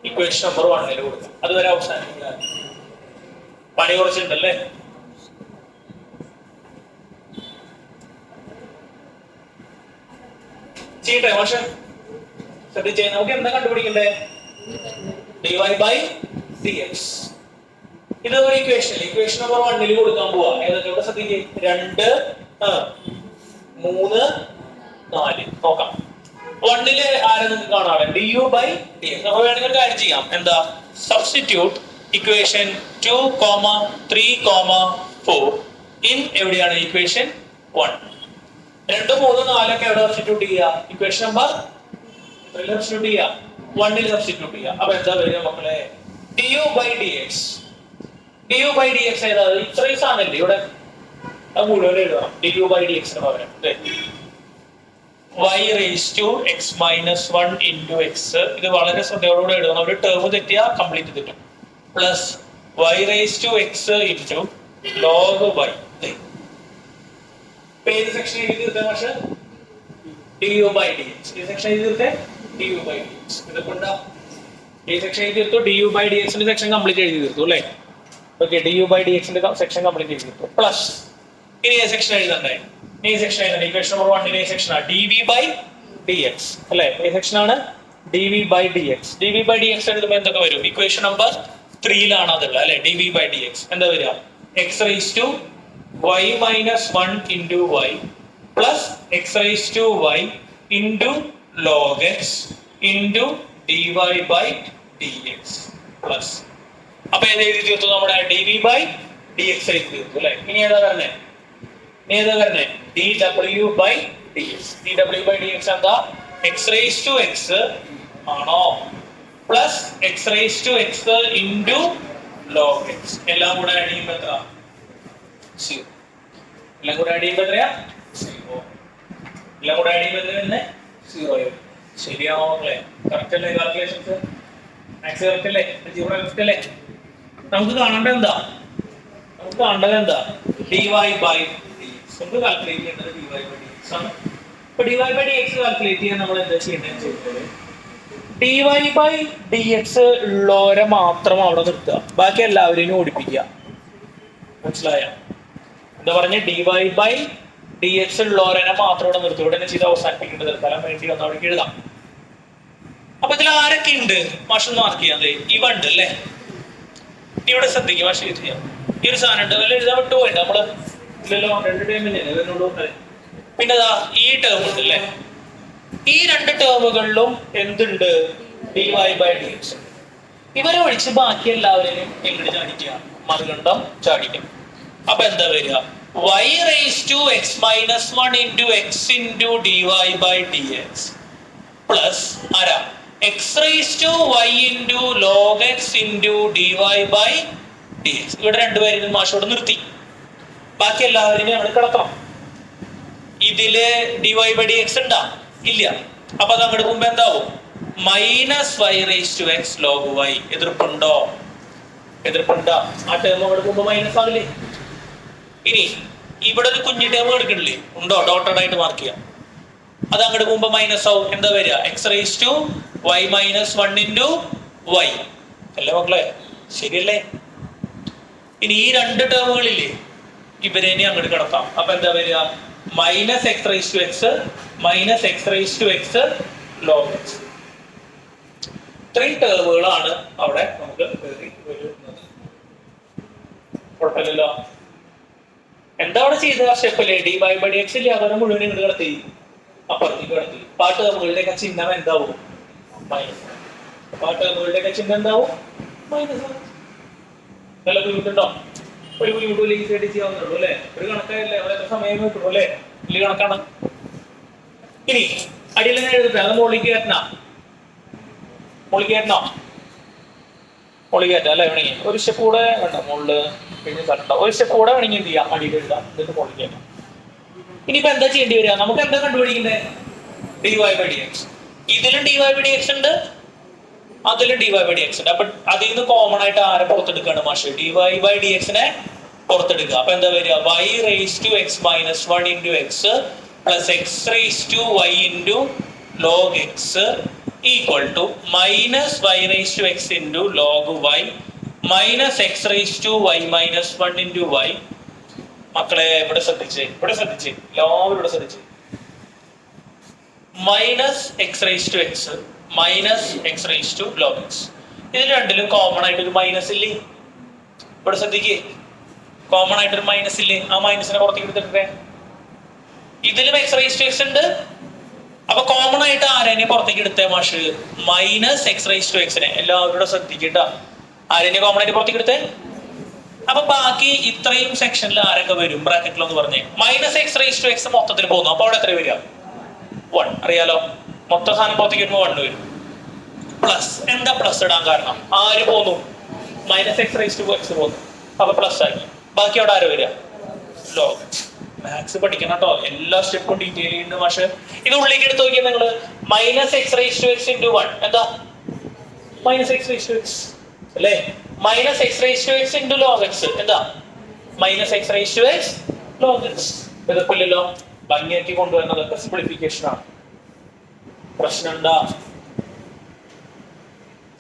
ഇക്വേഷൻ നമ്പർ 1 കൊടുക്കാം. അതുവരെ അവസാനിപ്പിക്കുക. പണി കുറച്ചിട്ടുണ്ടല്ലേ? ചെയ്യട്ടെ പക്ഷെ ശ്രദ്ധിച്ചേ. നമുക്ക് എന്താ കണ്ടുപിടിക്കണ്ടേ? dy by dx. ഇത് ഒരു ഇക്വേഷൻ നമ്പർ 1 കൊടുക്കാൻ പോവാ. ഏതൊക്കെ ഇവിടെ ശ്രദ്ധിക്കേ? 2 3 4 നോക്കാം. 1 ആരെ നിങ്ങൾക്ക് കാണാം? du by dx. അപ്പൊ വേണമെങ്കിൽ ഒരു കാര്യം ചെയ്യാം. എന്താ? സബ്സ്റ്റിറ്റ്യൂട്ട് ഇക്വേഷൻ 2, 3, 4 ഇൻ എവിടെയാണ് ഇക്വേഷൻ 1. 2, 3, 4 ഒക്കെ എവിടെ സബ്സ്റ്റിറ്റ്യൂട്ട് ചെയ്യുക? ഇക്വേഷൻ നമ്പർ 3 സബ്സ്റ്റിറ്റ്യൂട്ട് ചെയ്യുക, 1 സബ്സ്റ്റിറ്റ്യൂട്ട് ചെയ്യുക. അപ്പൊ എന്താ വരിക മക്കളെ? du by dx ഏതാ? ഇത്രയും സാധനല്ലേ ഇവിടെ, അത് മുഴുവൻ എഴുതണം. du by dx എന്ന് പകരം y raised to x minus 1 into x. ഇത് വളരെ ശ്രദ്ധയോടുകൂടി എഴുതണം. ഒരു ടേം തെറ്റിയാ കംപ്ലീറ്റ് തെറ്റും. Plus y raised to x into log y. പേര് സെക്ഷൻ എഴുതി തീർത്തേ പക്ഷേ du by dx. ഈ സെക്ഷൻ എഴുതി തീർത്തേ du by dx. ഇതൊക്കെ ഉണ്ടാ ഈ സെക്ഷൻ എഴുതി തീർത്തു. du by dx ന്റെ സെക്ഷൻ കംപ്ലീറ്റ് എഴുതി തീർത്തു അല്ലേ? ഓക്കെ, du by dx ന്റെ സെക്ഷൻ കംപ്ലീറ്റ് എഴുതി തീർത്തു. പ്ലസ് ഇനി ഈ സെക്ഷൻ എഴുതണ്ടേ? ഈ സെക്ഷൻ എഴുതണ്ടേ? ഇക്വേഷൻ നമ്പർ 1 ഈ സെക്ഷനാണ് dv by dx അല്ലേ? ഈ സെക്ഷനാണ് dv by dx. dv by dx എഴുതുമ്പോൾ എന്തൊക്കെ വരും? ഇക്വേഷൻ നമ്പർ 3 അതുള്ളത് അല്ലേ? dv by dx എന്താ വരിക? x raised to y minus 1 into y plus x raised to y into log x into dy by dx plus. അപ്പൊ ഏത് എഴുതി തീർത്തു? നമ്മുടെ dv by dx എഴുതി തീർത്തു അല്ലേ? ഇനി ഏതാ വരണേ? dw by dx. dw by dx എന്താ? x raised to x ആണോ plus x raised to x into log x. എല്ലാം കൂടെ ആഡ് ചെയ്യുമ്പോൾ എത്ര? 0. എല്ലാം കൂടെ ആഡ് ചെയ്യുമ്പോൾ എത്രയാ? 0. എല്ലാം കൂടെ ആഡ് ചെയ്യുമ്പോൾ എത്ര തന്നെ? 0. ശരിയാണോ മക്കളെ? കറക്റ്റ് അല്ലേ കാൽക്കുലേഷൻസ്? മാത്സ് കറക്റ്റ് അല്ലേ? ജിയോഗ്രാഫി കറക്റ്റ് അല്ലേ? നമുക്ക് കാണേണ്ടത് എന്താ? dy by dx. നമുക്ക് കാൽക്കുലേറ്റ് ചെയ്യേണ്ടത് dy by dx ആണ്. അപ്പൊ dy by dx കാൽക്കുലേറ്റ് ചെയ്യാൻ നമ്മൾ എന്താ ചെയ്യേണ്ടതെന്ന് ചോദിച്ചാൽ dy by dx ഉള്ളവരെ മാത്രം അവിടെ നിർത്തുക, ബാക്കി എല്ലാവരെയും ഓടിപ്പിക്കുക. മനസ്സിലായ? എന്താ പറഞ്ഞ? dy by dx ഉള്ളവരെ മാത്രം ഇവിടെ നിർത്തുക. ഇവിടെ ചെയ്ത് അവസാനിപ്പിക്കേണ്ടത് തലം വേണ്ടി ഒന്ന് അവിടെ എഴുതാം. അപ്പൊ ഇതിൽ ആരൊക്കെ ഉണ്ട്? മാഷ് മാർക്ക് ചെയ്യാതെ ഇവ ഉണ്ട് അല്ലേ? ഇവിടെ ശ്രദ്ധിക്കുക, മാഷ് ചെയ്യാം. ഈ ഒരു സാധനം ഉണ്ട്, വല്ല എഴുതാൻ വിട്ടുപോയിട്ട് നമ്മള് ഇല്ലല്ലോ, 2 ടൈമില്ലേ ഇതിനോട്. പിന്നെ ഈ ടേം ഉണ്ട് അല്ലേ? ഈ 2 ടേമുകളിലും എന്തുണ്ട്? dy by dx. ഇവരെ ഒഴിച്ച് ബാക്കി എല്ലാവരെയും എങ്ങോട്ട് ചാടിക്കുക? മറുകണ്ഠം ചാടിക്കാം. അപ്പൊ എന്താ വരിക? y raised to x minus 1 into x into dy by dx plus ആരാ? x raised to y into log x into dy by dx. ഇവിടെ രണ്ടുപേരും മാഷോട് നിർത്തി, ബാക്കി എല്ലാവരെയും നമ്മൾ കിടക്കണം. ഇതില് dy by dx ഉണ്ടാ? ഇല്ല. അപ്പൊ അത് അങ്ങോട്ട് മുമ്പ് എന്താവും? Minus y raised to x log y. എതിർപ്പുണ്ടോ? ആ ടേം അങ്ങോട്ട് മുമ്പ് മൈനസ് ആവില്ലേ? ഇനി ഇവിടെ ഒരു കുഞ്ഞു ടേം എടുക്കണില്ലേ? ഉണ്ടോ? ഡോട്ടഡ് ആയിട്ട് മാർക്ക് ചെയ്യാം. അത് അങ്ങോട്ട് മുമ്പ് മൈനസ് ആവും. എന്താ വരിക? x raised to y minus 1 into y അല്ലേ മക്കളെ? ശരിയല്ലേ? ഇനി ഈ 2 ടേമുകളില്ലേ, ഇവരെ ഇനി അങ്ങോട്ട് കിടത്താം. അപ്പൊ എന്താ വരിക? Minus x raised to x minus x raised to x log x. 3 ടേമുകളാണ് അവിടെ നമുക്ക് വരുന്നത്. കുഴപ്പമില്ലല്ലോ. എന്താ അവിടെ ചെയ്ത സ്റ്റെപ്പല്ലേ? dy by dx ഇല്ലേ, അവരെ മുഴുവൻ ഇങ്ങോട്ട് കിടത്തി, അപ്പുറത്തേക്ക് കിടത്തി. ആ ടേമുകളുടെയൊക്കെ ചിഹ്നം എന്താവും? മൈനസ്. ആ ടേമുകളുടെയൊക്കെ ചിഹ്നം എന്താവും? മൈനസ്. നല്ല ബുദ്ധിമുട്ടുണ്ടോ? ഒരു ബുദ്ധിമുട്ടില്ല, ഈസി ആയിട്ട് ചെയ്യാവുന്നുള്ളൂ അല്ലേ? ഒരു കണക്കല്ലേ, അവിടെ എത്ര സമയം കിട്ടുള്ളൂ അല്ലേ? വലിയ കണക്കാണ്. ഇനി അടിയിൽ തന്നെ എഴുതട്ടെ, അത് മോളിക്ക് കയറ്റണോ അല്ലേ? വേണമെങ്കിൽ ഒരു സ്റ്റെപ്പ് കൂടെ വേണ്ട, മുകളില് കഴിഞ്ഞ സ്ഥലം ഒരു സ്റ്റെപ്പ് കൂടെ വേണമെങ്കിൽ എന്ത് ചെയ്യാം? അടിയിൽ എഴുതാം, എന്നിട്ട് മോളിക്ക് കയറ്റാം. ഇനിയിപ്പോ എന്താ ചെയ്യേണ്ടി വരിക? നമുക്ക് എന്താ കണ്ടുപിടിക്കണ്ടേ? dy by dx. ഇതിലും dy by dx ഉണ്ട്, അതിലും dy by dx ഉണ്ട്. അപ്പൊ അതിൽ നിന്ന് കോമൺ ആയിട്ട് ആരെ പുറത്തെടുക്കുകയാണ് മാഷ്? dy by dx നെ പുറത്തെടുക്കുക. അപ്പൊ എന്താ വരിക? y raised to x minus 1 into x plus x raised to y into log x equal to minus y raised to x into log y minus x raised to y minus 1 into y. മക്കളെ ഇവിടെ ശ്രദ്ധിച്ചേ, എല്ലാവരും ഇവിടെ ശ്രദ്ധിച്ചേ. Minus x rice to x minus x rice to log x. ഇതിൽ രണ്ടിലും common ആയിട്ട് ഒരു മൈനസ് ഇല്ലേ? ഇവിടെ ശ്രദ്ധിക്കേ, കോമൺ ആയിട്ടൊരു മൈനസ് ഇല്ലേ? ആ മൈനസിനെ പുറത്തേക്ക് എടുത്തിട്ടേ. ഇതിലും എക്സ് റൈസ് ടു എക്സ് ഉണ്ട്. അപ്പൊ കോമൺ ആയിട്ട് ആരേനെ പുറത്തേക്ക് എടുത്തേ മാഷ്? മൈനസ് എക്സ് റൈസ് ടു എക്സിനെ. എല്ലാവരും ശ്രദ്ധിക്കട്ട. ആരെന്നെ കോമൺ ആയിട്ട് പുറത്തേക്ക് എടുത്തേ. അപ്പൊ ബാക്കി ഇത്രയും സെക്ഷനിൽ ആരൊക്കെ വരും ബ്രാക്കറ്റിലൊന്ന് പറഞ്ഞേ. -x⁻x മൊത്തത്തിൽ പോകുന്നു. അപ്പൊ അവിടെ എത്ര വരിക? 1. അറിയാലോ, മൊത്തം സാധനം പുറത്തേക്ക് വരുമ്പോൾ 1 വരും. പ്ലസ്, എന്താ പ്ലസ് ഇടാൻ കാരണം? ആര് പോന്നു? -x⁻x പോന്നു. അപ്പൊ പ്ലസ് ആക്കി. ബാക്കി അവിടെ ആര് വരിക? ലോഗ്. മാത്സ് പഠിക്കണം കേട്ടോ, എല്ലാ സ്റ്റെപ്പും ഡീറ്റെയിൽ ചെയ്യുന്നുണ്ട്. പക്ഷെ ഇത് ഉള്ളിലേക്ക് എടുത്ത് നോക്കിയാൽ നിങ്ങള് -x⁻x × 1 എന്താ? -x⁻x അല്ലേ? -x⁻x × log x എന്താ? -x⁻x log x. എതിർപ്പില്ലല്ലോ. ഭംഗിയാക്കി കൊണ്ടുവരുന്നതൊക്കെ സിംപ്ലിഫിക്കേഷൻ ആണ്. പ്രശ്നം എന്താ?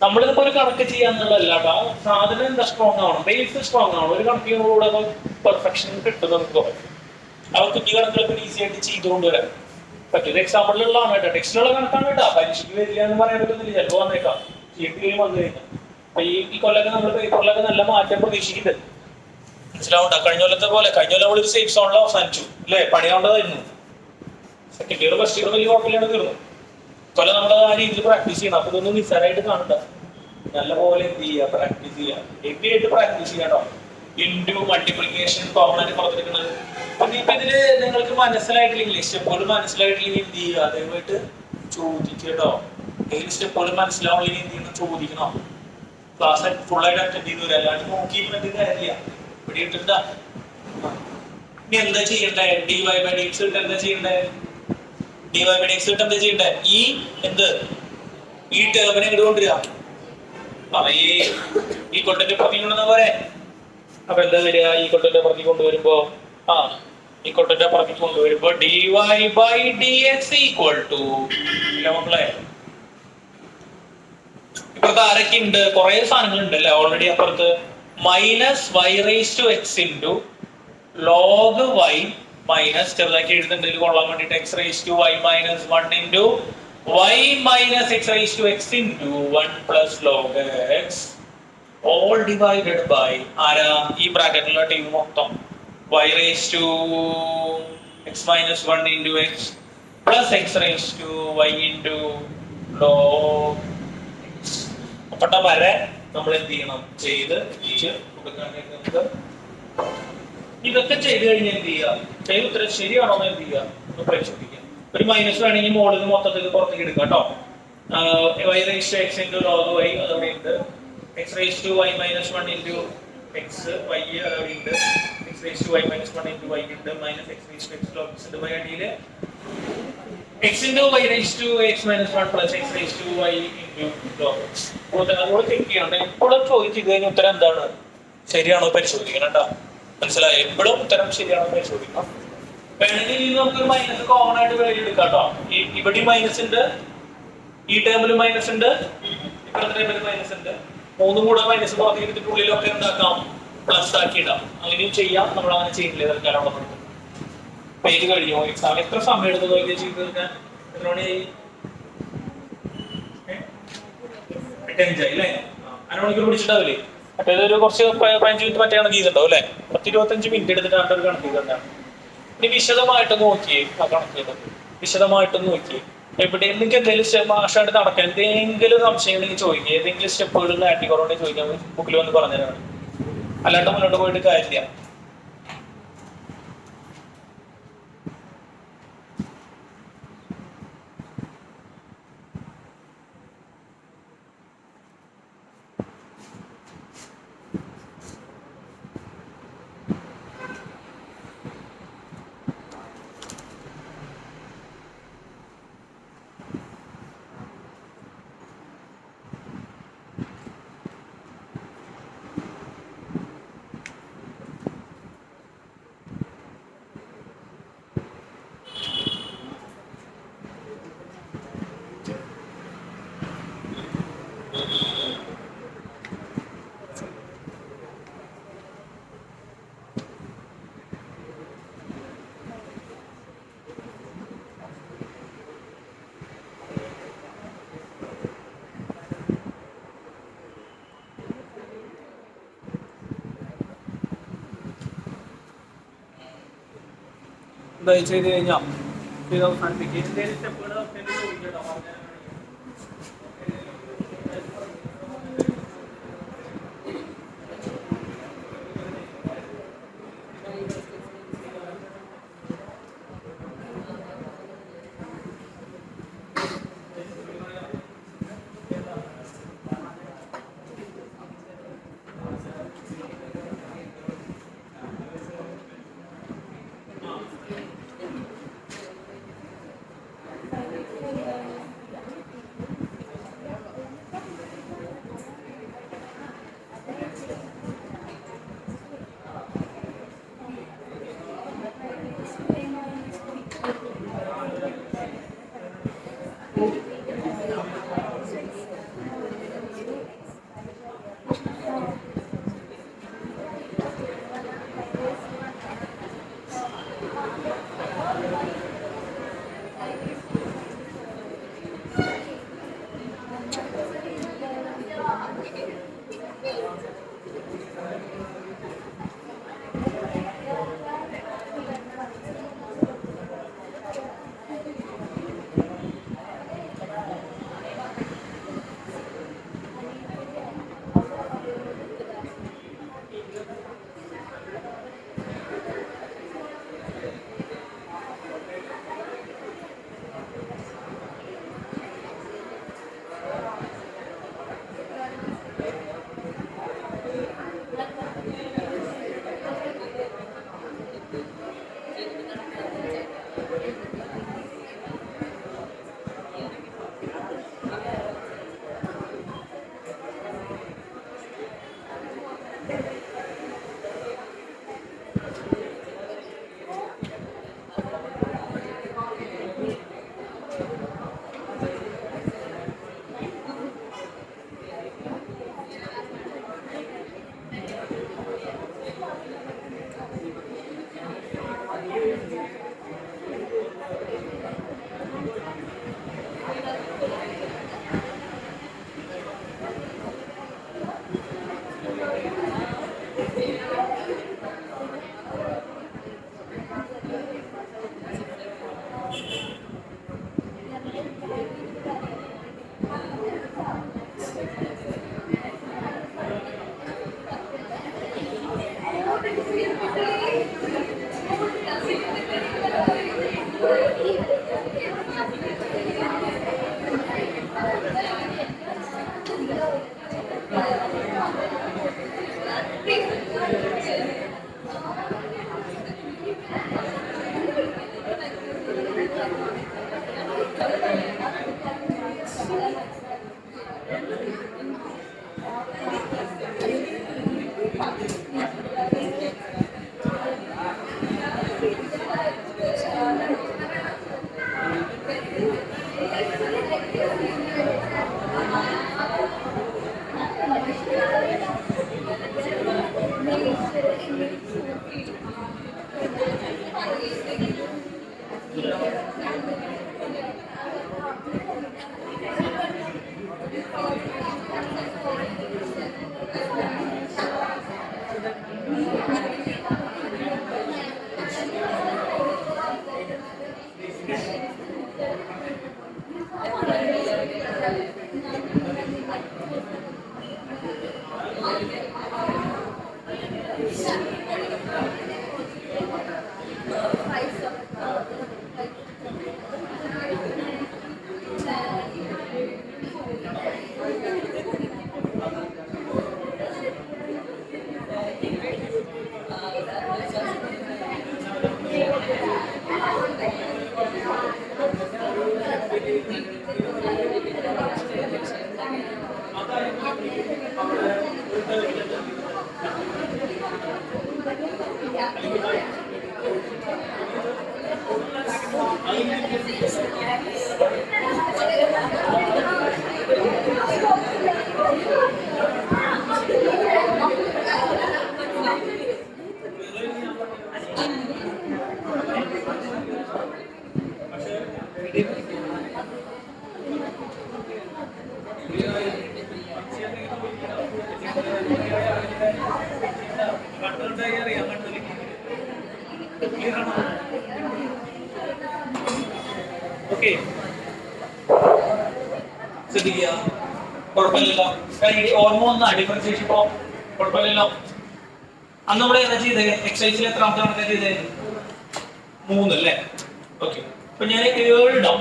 നമ്മളിതിപ്പോ ഒരു കണക്ക് ചെയ്യാന്നുള്ളതല്ല കേട്ടോ. സാധനം എന്താ? സ്ട്രോങ് ആവണം, ബേസ് സ്ട്രോങ് ആവണം. ഒരു കണക്കിനോടുകൂടെ പെർഫെക്ഷൻ കിട്ടും നമുക്ക്. അവർക്ക് ഈ കണക്കുകളൊക്കെ ഈസി ആയിട്ട് ചെയ്തുകൊണ്ടുവരാൻ പറ്റും. എക്സാമ്പിളിലുള്ളതാണ് കേട്ടോ, ടെക്സ്റ്റിലുള്ള കണക്കാണ് കേട്ടോ. പരീക്ഷയ്ക്ക് വരില്ല എന്ന് പറയാൻ പറ്റുന്നില്ല, ചിലപ്പോൾ വന്നേക്കാം, ചെയ്തിലും വന്നു കഴിഞ്ഞാൽ. അപ്പൊ ഈ കൊല്ലൊക്കെ നമ്മൾ പേപ്പറിലൊക്കെ നല്ല മാറ്റം പ്രതീക്ഷിക്കുന്നുണ്ട്. മനസ്സിലാവണ്ട? കഴിഞ്ഞ കൊല്ലത്തെ പോലെ, കഴിഞ്ഞ കൊല്ലം നമ്മളൊരു സേഫ് സോണിൽ അവസാനിച്ചു അല്ലേ? പണിയാവേണ്ടതായിരുന്നു. സെക്കൻഡ് ഇയർ ഫസ്റ്റ് ഇയർ വലിയ കുഴപ്പമില്ലാണ്ട് തീർന്നു. കൊല്ലം നമ്മൾ ആ രീതിയിൽ പ്രാക്ടീസ് ചെയ്യണം. അപ്പൊ ഇതൊന്നും നിസ്സാരമായിട്ട് കാണണ്ട, നല്ലപോലെ എന്ത് ചെയ്യുക? പ്രാക്ടീസ് ചെയ്യുക, ഹെവി ആയിട്ട് പ്രാക്ടീസ് ചെയ്യാട്ടോ. ഇൻറ്റു മൾട്ടിപ്ലിക്കേഷൻ കോമൺ ആയിട്ട് പറഞ്ഞിരിക്കുന്നത്. അപ്പൊ ഇപ്പൊ ഇതില് നിങ്ങൾക്ക് മനസ്സിലായിട്ടില്ലെങ്കിൽ, സ്റ്റെപ്പുകൾ മനസ്സിലായിട്ടില്ലെങ്കിൽ എന്ത് ചെയ്യുക? ദയവായിട്ട് ചോദിക്കുക കേട്ടോ. ഏത് സ്റ്റെപ്പുകൾ മനസ്സിലാവുന്നില്ലെങ്കിൽ എന്ത് ചെയ്യണം? ചോദിക്കണം. ക്ലാസ് ഫുൾ ആയിട്ട് അറ്റൻഡ് ചെയ്തു വരാം, അല്ലാണ്ട് നോക്കി കാര്യമില്ല. ഇവിടെ ഇട്ടിട്ടാ ഇനി എന്താ ചെയ്യണ്ടേ? dy/dx ഇട്ട് എന്താ ചെയ്യണ്ടേ? dy/dx ഇട്ട് എന്താ ചെയ്യണ്ടേ? ഈ എന്ത് ഈ ടേമിനെ ഇങ്ങോട്ട് കൊണ്ടുവരിക. ഈ കൊണ്ടിന്റെ പ്രതി കൊണ്ടുവന്ന പോരെ. അപ്പൊ എന്താ വരിക? ഈ കൊണ്ടിന്റെ പ്രതി കൊണ്ടുവരുമ്പോ ഈ കൊണ്ടിന്റെ പ്രതി കൊണ്ടുവരുമ്പോ dy/dx മക്കളെ ഇപ്പുറത്ത് ആരൊക്കെ ഉണ്ട്? കുറെ സാധനങ്ങൾ ഉണ്ട് അല്ലെ ഓൾറെഡി. അപ്പുറത്ത് -y⁻x × log y മൈനസ് ചെറുതാക്കി എഴുതുന്നുണ്ടെങ്കിൽ കൊള്ളാൻ വേണ്ടിട്ട് x⁻y - 1 × y - x⁻x × 1 + log x all divided by ആരാ? ഈ ബ്രാക്കറ്റിലുള്ള ടീം മൊത്തം y⁻x - 1 × x plus x⁻y × log x. അപ്പട്ട വരെ നമ്മൾ എന്ത് ചെയ്യണം? ചെയ്ത് കൊടുക്കാനായിട്ട് നമുക്ക് ഇതൊക്കെ ചെയ്ത് കഴിഞ്ഞാൽ എന്ത് ചെയ്യുക? ചെയ്ത് ഉത്തരം ശരിയാണോ എന്ന് എന്ത് ചെയ്യുക? ഒന്ന് പരിശോധിക്കുക. ഒരു മൈനസ് വേണമെങ്കിൽ മോളിൽ നിന്ന് മൊത്തത്തിൽ പുറത്തേക്ക് എടുക്കുക കേട്ടോ. y⁻x × log y അതവിടെ ഉണ്ട്. x⁻y - 1 × x y അതവിടെ ഉണ്ട്. x⁻y - 1 × y ഉണ്ട്. -x⁻x log x ഉണ്ട്. അടിയിൽ x × y⁻x - 1 plus x⁻y × log x. അതുകൂടെ ചെക്ക് ചെയ്യണം. എപ്പോഴും ചോദിച്ചു കഴിഞ്ഞാൽ ഉത്തരം എന്താണ്? ശരിയാണോ പരിശോധിക്കണം കേട്ടോ. മനസ്സിലായോ? എപ്പോഴും ഉത്തരം ശരിയാണോ പരിശോധിക്കണം. വേണമെങ്കിൽ നമുക്കൊരു മൈനസ് കോമൺ ആയിട്ട് വേണ്ടി എടുക്കാം കേട്ടോ. ഇവിടെ മൈനസ് ഉണ്ട്, ഈ ടേമിലും മൈനസ് ഉണ്ട്, ഇപ്പോഴത്തെ ടേമിലും മൈനസ് ഉണ്ട്. മൂന്നും കൂടെ മൈനസ് പുറത്തേക്ക് എടുത്തിട്ട് ഉള്ളിലൊക്കെ ഉണ്ടാക്കാം, പ്ലസ് ആക്കി ഇടാം. അങ്ങനെയും ചെയ്യാം. നമ്മൾ അങ്ങനെ ചെയ്യുന്നില്ല. തൽക്കാലം പേജ് കഴിഞ്ഞു. എക്സാം എത്ര സമയം എടുത്ത് നോക്കിയാൽ ചെയ്ത് തീർക്കാൻ? എത്ര മണിയായി? 8:05 അല്ലേ? അരമണിക്കൂർ പിടിച്ചിട്ടാവില്ലേ? മറ്റേതൊരു കുറച്ച് 15 മിനിറ്റ് മറ്റേ കണക്ക് ചെയ്തിട്ടുണ്ടാവും അല്ലേ? 10-25 മിനിറ്റ് എടുത്തിട്ട് ഒരു കണക്ക് ചെയ്തിട്ടാണ്. ഇനി വിശദമായിട്ട് നോക്കിയേ ആ കണക്ക് ചെയ്തത്. വിശദമായിട്ടൊന്ന് നോക്കിയേ. എവിടെ നിങ്ങൾക്ക് എന്തെങ്കിലും മാഷായിട്ട് നടക്കാൻ എന്തെങ്കിലും സംശയങ്ങൾ ചോദിക്കുക. ഏതെങ്കിലും സ്റ്റെപ്പുകളിൽ ആന്റിക്കോറോടെ ചോദിക്കാൻ ബുക്കിൽ വന്ന് പറഞ്ഞുതരാണ്. അല്ലാണ്ട് മുന്നോട്ട് പോയിട്ട് കാര്യമില്ല. ചെയ്ത് കഴിഞ്ഞാൽ ഇത് അവസാനിപ്പിക്കുക. സ്റ്റെപ്പുകൾ ഓക്കെ, ശ്രദ്ധിക്കുക, കുഴപ്പമില്ലല്ലോ. ഓർമ്മ വന്ന ഡിഫറൻസിയേഷൻ ഇപ്പോ കുഴപ്പമില്ലല്ലോ. അന്ന് നമ്മൾ എന്താ ചെയ്തേ? എക്സസൈസിൽ എത്രാമത്തെ കണക്കാ ചെയ്തേ? 3 അല്ലേ? ഓക്കെ, അപ്പൊ ഞാൻ 7 ഇടാം.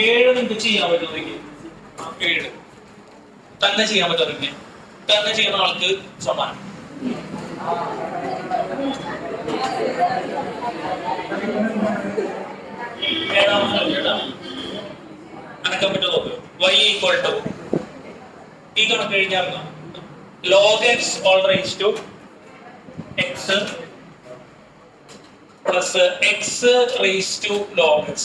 7 നിങ്ങൾക്ക് ചെയ്യാൻ പറ്റുമെങ്കിൽ 7 തന്നെ ചെയ്യാൻ പറ്റുമെങ്കിൽ തന്നെ ചെയ്യുന്ന ആൾക്ക് സമ്മാനം. അനക്കാൻ പറ്റുമോ നോക്ക്. y ഈക്വൽ ടു ഈ കണക്ക് കഴിഞ്ഞാൽ log x all raised to x plus x raised to log x.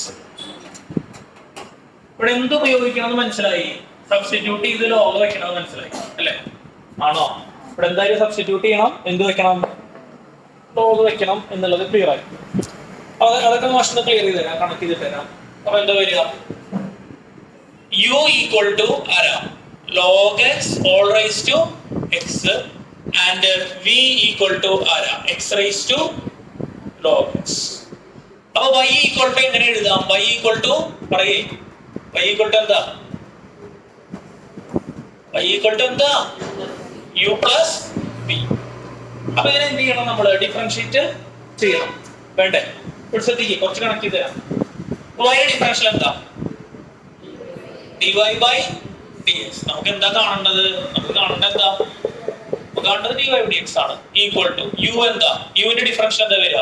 ഇവിടെ എന്ത് ഉപയോഗിക്കണമെന്ന് മനസ്സിലായി? സബ്സ്റ്റിറ്റ്യൂട്ട് ചെയ്ത് ലോഗ് വെക്കണമെന്ന് മനസ്സിലായി അല്ലേ? ആണോ? ഇവിടെ എന്തായാലും സബ്സ്റ്റിറ്റ്യൂട്ട് ചെയ്യണം. എന്ത് വെക്കണം? ലോഗ് വെക്കണം എന്നുള്ളത് ക്ലിയർ ആയി. അതൊക്കെ മാഷ് ക്ലിയർ ചെയ്ത് തരാം, കണക്ട് ചെയ്തിട്ട് തരാം. അപ്പൊ എന്താ വരിക? u ഈക്വൽ ടു ആരാ? log x all raised to x and v equal to ആരാ? x raised to log x. അപ്പൊ y ഈക്വൽ ടു എങ്ങനെ എഴുതാം? y ഈക്വൽ ടു പറയേ, y ഈക്വൽ ടു എന്താ? y ഈക്വൽ ടു എന്താ? u plus v. അപ്പൊ ഇതിനെ എന്ത് ചെയ്യണം? നമ്മൾ ഡിഫറൻഷിയേറ്റ് ചെയ്യണം, വേണ്ടേ? ശ്രദ്ധിക്കുക, കുറച്ച് കണക്ട് ചെയ്ത് തരാം. y ഡിഫറൻഷ്യൽ എന്താ? dy by dx. നമുക്ക് എന്താ കാണേണ്ടത്? നമുക്ക് കാണേണ്ടത് എന്താ? കാണേണ്ടത് dy ബൈ dx ആണ്. ഈക്വൽ ടു u എന്താ? u ന്റെ ഡിഫറൻഷ്യൽ എന്താ വരിക?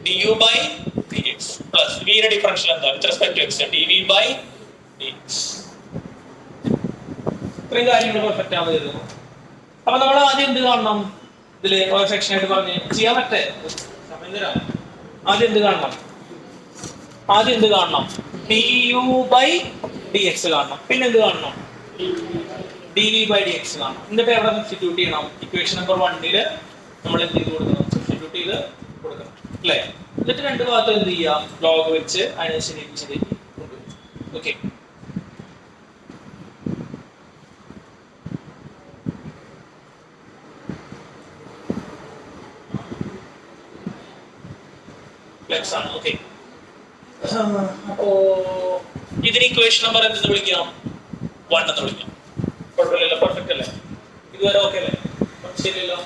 du by dx plus v ന്റെ ഡിഫറൻഷ്യൽ എന്താ? With respect to x dv by dx. ഇത്രയും കാര്യങ്ങൾ പെർഫെക്റ്റ് ആണ് വരുന്നത്. അപ്പൊ നമ്മൾ ആദ്യം എന്ത് കാണണം? ഇതില് ഒരു സെക്ഷൻ ആയിട്ട് പറഞ്ഞ് ചെയ്യാൻ പറ്റേ സമയം തരാം. ആദ്യം എന്ത് കാണണം? du ബൈ dx കാണണം. പിന്നെ എന്ത് കാണണം? dv ബൈ dx കാണണം. എന്നിട്ട് എവിടെ സബ്സ്റ്റിറ്റ്യൂട്ട് ചെയ്യണം? ഇക്വേഷൻ നമ്പർ 1 നമ്മൾ എന്ത് ചെയ്ത് കൊടുക്കണം? സബ്സ്റ്റിറ്റ്യൂട്ട് ചെയ്ത് കൊടുക്കണം അല്ലേ? എന്നിട്ട് രണ്ട് ഭാഗത്തും എന്ത് ചെയ്യാം? ലോഗ് വെച്ച് അതിനനുസരിച്ച് ഓക്കെ. ആണ് ഓക്കെ. അപ്പോ ഇതിന് ഇക്വേഷൻ നമ്പർ എന്തെന്ന് വിളിക്കാം? 1 എന്ന് വിളിക്കാം. കുഴപ്പമില്ലല്ലോ, പെർഫെക്റ്റ് അല്ലേ? ഇതുവരെ ഓക്കെ അല്ലേ? ശരിയല്ലോ.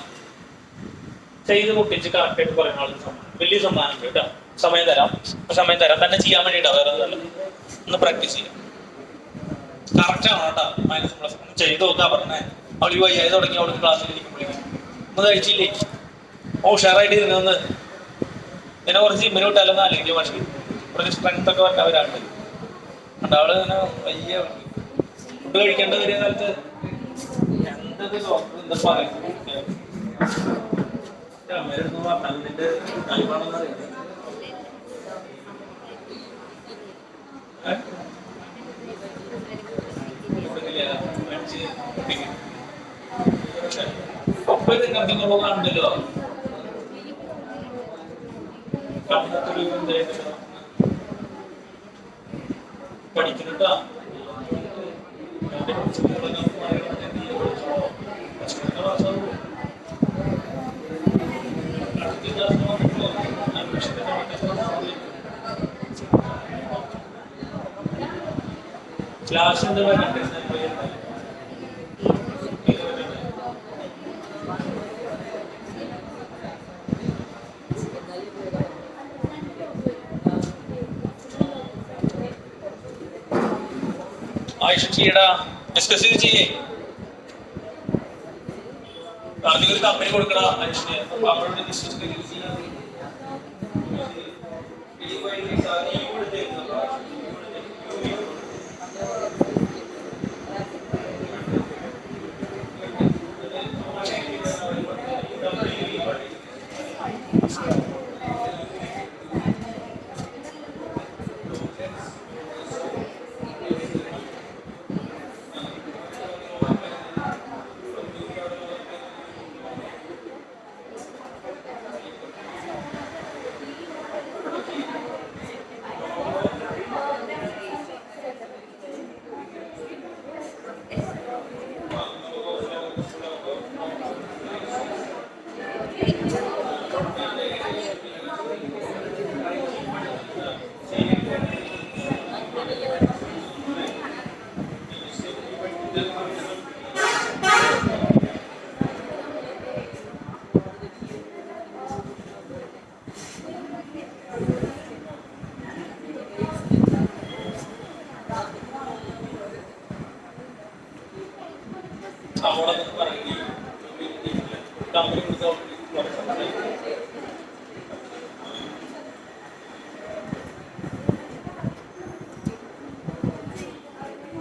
ചെയ്ത് മുട്ടിച്ച് കറക്റ്റ് ആയിട്ട് പറയുന്ന ആൾക്ക് സമ്മാനം, വലിയ സമ്മാനം കേട്ടോ. സമയം തരാം തന്നെ ചെയ്യാൻ വേണ്ടിട്ടാ, വേറെ ഒന്ന് പ്രാക്ടീസ് ചെയ്യാം. കറക്റ്റ് ആണ് കേട്ടോ. മൈനസ് പ്ലസ് ചെയ്ത് നോക്കാ പറഞ്ഞേ. അവൾ ഈ വയ്യായി തുടങ്ങി അവൾക്ക് ക്ലാസ്സിൽ ഇരിക്കുമ്പോഴേക്കും ഒന്ന് കഴിച്ചില്ലേ? ഓ ഷെയറായിട്ട് ഇരുന്ന് ഇതിനെ കുറച്ച് ജിമ്മിന് വിട്ടാലൊന്നും അല്ലെങ്കിൽ പക്ഷേ കുറച്ച് സ്ട്രെങ്ത് ഒക്കെ വന്നവരാണ്. അവള് ഇങ്ങനെ വയ്യ ഫുഡ് കഴിക്കേണ്ട വലിയ കാലത്ത് എന്തത് ഡോക്ടർ എന്താ പറയുന്നത്? അമ്മേരെടുത്ത് പറഞ്ഞാൽ നിന്റെ കഴിവാണെന്ന് അറിയാം. ഒപ്പം ഇത് കണ്ടോ കാണുന്നല്ലോ. പഠിക്കുന്നുണ്ടാ ക്ലാസ് എന്താ പറയുന്നത്? ആയിഷ ചെയ്യടാ, ഡിസ്കസ് ചെയ്ത് ചെയ്യേ. ആദ്യം ഒരു കമ്പനി കൊടുക്കടാ ആയിഷിനെ. അപ്പൊ അവരോട് ഡിസ്കസ് ചെയ്ത്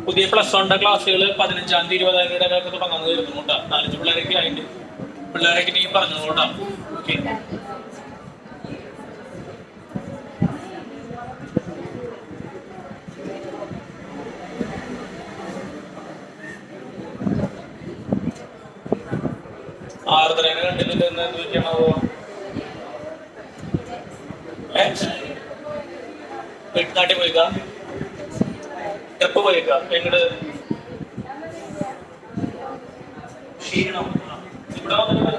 പുതിയ +1 ക്ലാസ്സുകൾ 15-ാം തീയതി 20-ാം തീയതി തുടങ്ങാൻ വരുന്നുണ്ട്. 4 പിള്ളേരൊക്കെ ആയിട്ട് പിള്ളേരൊക്കെ നീ പറഞ്ഞുകൊണ്ടാ. ഓക്കെ, ആർദ്രനെ കണ്ടിട്ടുണ്ട്. എന്ത് പറ്റിയാണോ വീട്ടിനാട്ടിൽ പോയിക്കാം, ട്രിപ്പ് പോയിക്കാം, എങ്ങോട്ട് ക്ഷീണം ഇവിടെ വന്നിട്ട്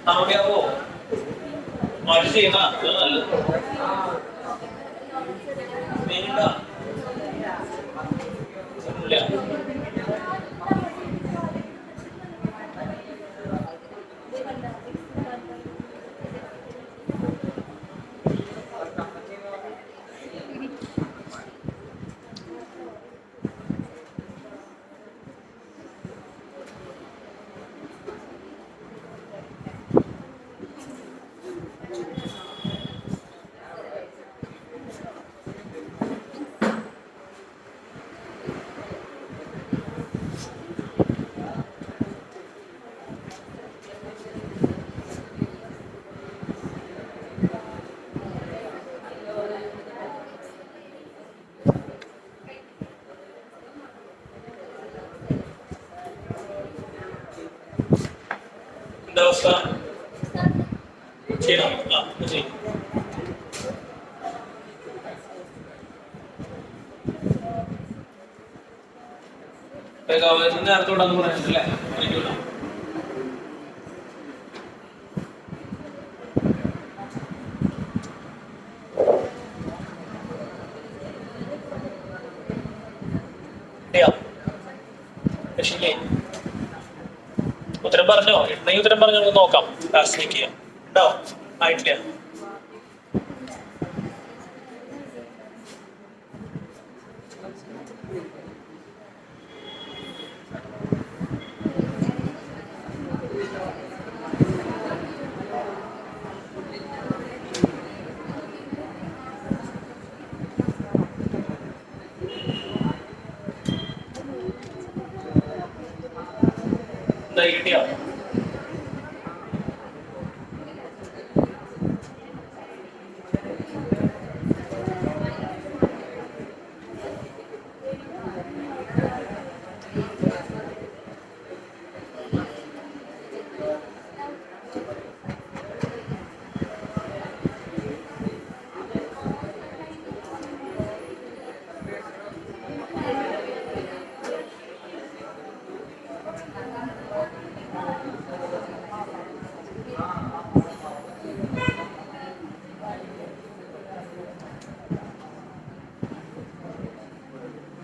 നമുക്കപ്പോ മഴ ചെയ്യുന്ന നല്ലത് നീണ്ട അവസ്ഥ ചെയ്യണം. നേരത്തെ വിടാന്ന് പറഞ്ഞിട്ടില്ലേ? ശരിയേ? ഉത്തരം പറഞ്ഞോ? എണ്ണയും ഉത്തരം പറഞ്ഞോ? നമുക്ക് നോക്കാം. ലാസ്റ്റിലേക്ക് ചെയ്യാം. ഉണ്ടോ? ആയിട്ടില്ല. കിട്ടിയോ?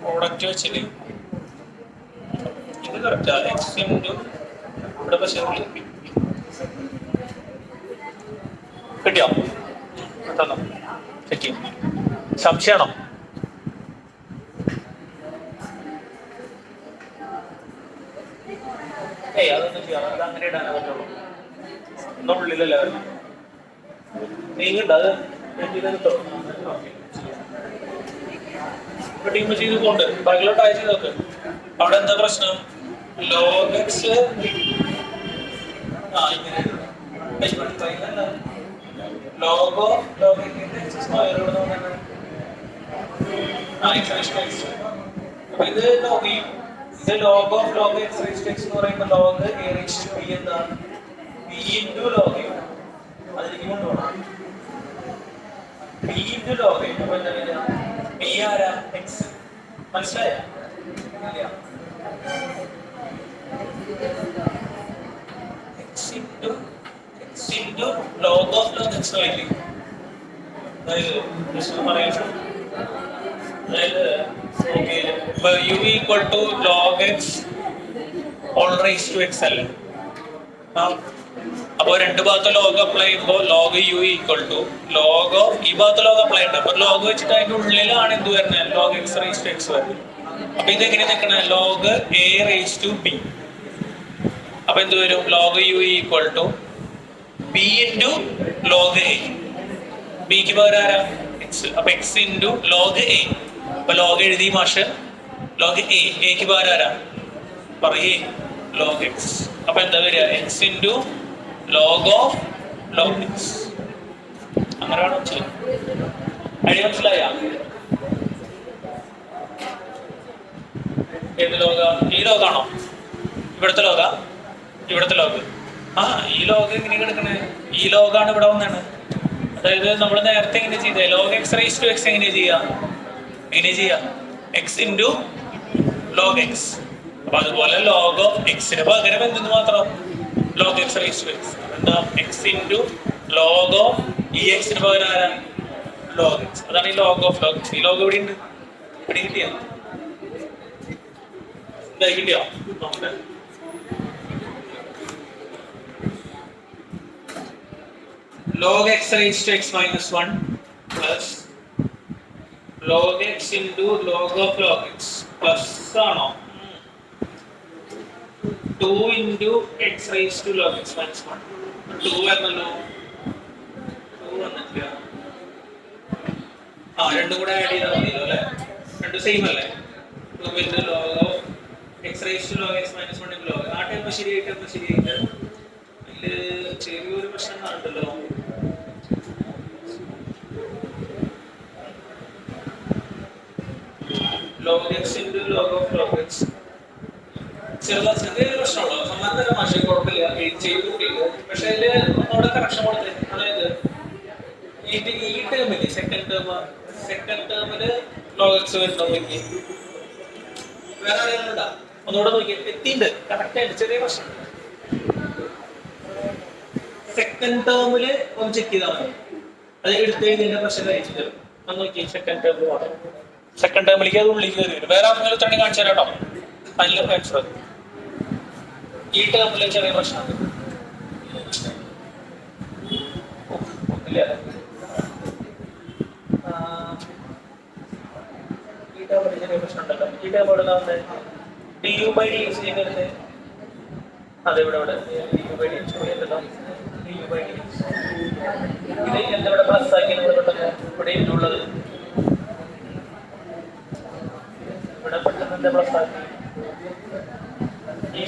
പ്രോഡക്റ്റ് വെച്ചിട്ട് ഇത് കറക്റ്റാ. എക്സ് ഇൻറ്റു ഇവിടെ പക്ഷേ കിട്ടിയോ? തന്നോ? ചെക്ക് ചെയ്യും. സംശയമാണോ? ഏയ് അതൊന്നും ചെയ്യാം. അത് അങ്ങനെ ഇടാനേ പറ്റുള്ളൂ. ഒന്നും ഉള്ളിലല്ലേ വരണം. നീങ്ങുണ്ട്. അത് കിട്ടോ? ടീം ചെയ്ത് പോണ്ട്. ബാക്കിലോട്ട് അയച്ചു നോക്ക്. അവിടെ എന്താ പ്രശ്നം? ലോഗ് എക്സ് ലോഗോ അപ്പൊ ഇത് നോക്കിയും ഇത് log of log x raise to x എന്ന് പറയുമ്പോൾ ലോഗ് എ റേസ്റ്റ് ബി എന്താണ്? ബി ഇൻറ്റു ലോഗ് അതിലേക്ക് കൊണ്ടുപോകണം. ബി ഇൻറ്റു ലോഗ് അപ്പൊ എന്താ വരിക? ബി ആരാ? എക്സ്. മനസ്സിലായോ? X into log of log X ആയില്ലേ? അതായത് u equal to log x all raised to x അല്ലേ? അപ്പൊ രണ്ട് ഭാഗത്ത് ലോഗ് അപ്ലൈ ചെയ്യുമ്പോൾ log u equal to log ഈ ഭാഗത്ത് ലോഗ് അപ്ലൈ ഉണ്ട്. അപ്പൊ ലോഗ് വെച്ചിട്ട് അതിന്റെ ഉള്ളിലാണ് എന്ത് വരുന്നത്? Log x raise to x വരുന്നത്. അപ്പൊ ഇതെങ്ങനെ നിൽക്കണേ? Log a raise to b. അപ്പൊ എന്ത് വരും? Log u equal to b into log a. ബിക്ക് പകരം ആരാ? എക്സ്. അപ്പൊ എക്സ് ഇൻറ്റു ലോഗ് എ. അപ്പൊ ലോഗ് എഴുതി മാഷ്. ലോഗ് എക്ക് പകരം ആരാ? പറയേ ലോഗ് എക്സ്. അപ്പൊ എന്താ വരിക? X into log of log X. അങ്ങനെ വേണം ചെയ്യാൻ. ഐഡിയ മനസ്സിലായ? ഏത് ലോക? ഈ ലോകാണോ? ഇവിടുത്തെ ലോക? ഇവിടുത്തെ ലോഗ്. ഈ ലോഗ് എങ്ങനെ കിടക്കണേ? ഈ ലോഗാണ് ഇവിടെ വന്നാണ്. അതായത് നമ്മൾ നേരത്തെ എങ്ങനെ ചെയ്തേ? Log x raise to x എങ്ങനെ ചെയ്യാം? എങ്ങനെ ചെയ്യാം? X into log x. അപ്പൊ അതുപോലെ ലോഗ് ഓഫ് എക്സിന് പകരം എന്തെന്ന് മാത്രം? Log x raise to x. എന്താ? എക്സ് ഇൻറ്റു ലോഗ് ഓഫ് ഈ എക്സിന് പകരം ആരാ? Log x. അതാണ് ഈ ലോഗ് ഓഫ് ലോഗ് എക്സ്. ഈ ലോഗ് ഇവിടെ ഉണ്ട്. ഇവിടെ കിട്ടിയോ? എന്തായി കിട്ടിയോ? നോക്കട്ടെ. log x raised to x minus 1 plus log x into log of log x plus ആണോ? 2 into x raised to log x minus 1. 2 എന്നല്ലോ. 2 വന്നിട്ടില്ല. രണ്ടും കൂടെ ആഡ് ചെയ്താൽ മതിയല്ലോ അല്ലേ? രണ്ടും സെയിം അല്ലേ? 2 into log of x raised to log x minus 1 into log. ആ ടൈപ്പ് ശരിയായിട്ട് അതില് ചെറിയൊരു പ്രശ്നം കാണുന്നുണ്ടല്ലോ. log x into log of log x. ചെറിയൊരു പ്രശ്നമുള്ളൂ. സമാന്തര ഭാഷ കുഴപ്പമില്ല, ചെയ്ത് കൂട്ടിയിട്ട്. പക്ഷെ അതില് ഒന്നുകൂടെ കറക്ഷൻ കൊടുത്തേ. അതായത് ഈ ടേമില് സെക്കൻഡ് ടേമില് log x വരുന്നുണ്ടോ നോക്കി. വേറെ ആരെങ്കിലും ഒന്നുകൂടെ നോക്കി. എത്തിണ്ട്, കറക്റ്റ് ആയിട്ട്. ചെറിയ പ്രശ്നം. സെക്കൻഡ് ടേമില് ഒന്ന് ചെക്ക് ചെയ്താൽ മതി. അത് എടുത്ത് എഴുതിന്റെ പ്രശ്നം കഴിച്ചു തരും. ഒന്ന് നോക്കി. സെക്കൻഡ് ടേമിൽ മാത്രം സെക്കൻഡ് ടേമിലേക്ക് അത് ഉള്ളിലേക്ക് കയറി വരും. വേറെ ആർക്കെങ്കിലും ഉത്തരം കാണിച്ചു തരാം കേട്ടോ. അതിൽ ആൻസർ ഈ ടേമിൽ ചെറിയ പ്രശ്നമുണ്ട്. ഈ ടേമിൽ ചെറിയ പ്രശ്നം ഉണ്ടല്ലോ. ഈ ടേം എവിടെ വന്നത്? du/dx ചെയ്തിരുന്നത് അതെവിടെ du/dx ചെയ്തല്ലോ. du/dx ഇത് എന്തിവിടെ പ്ലസ് ആക്കി ഇവിടെ ഇവിടെ ഉള്ളത്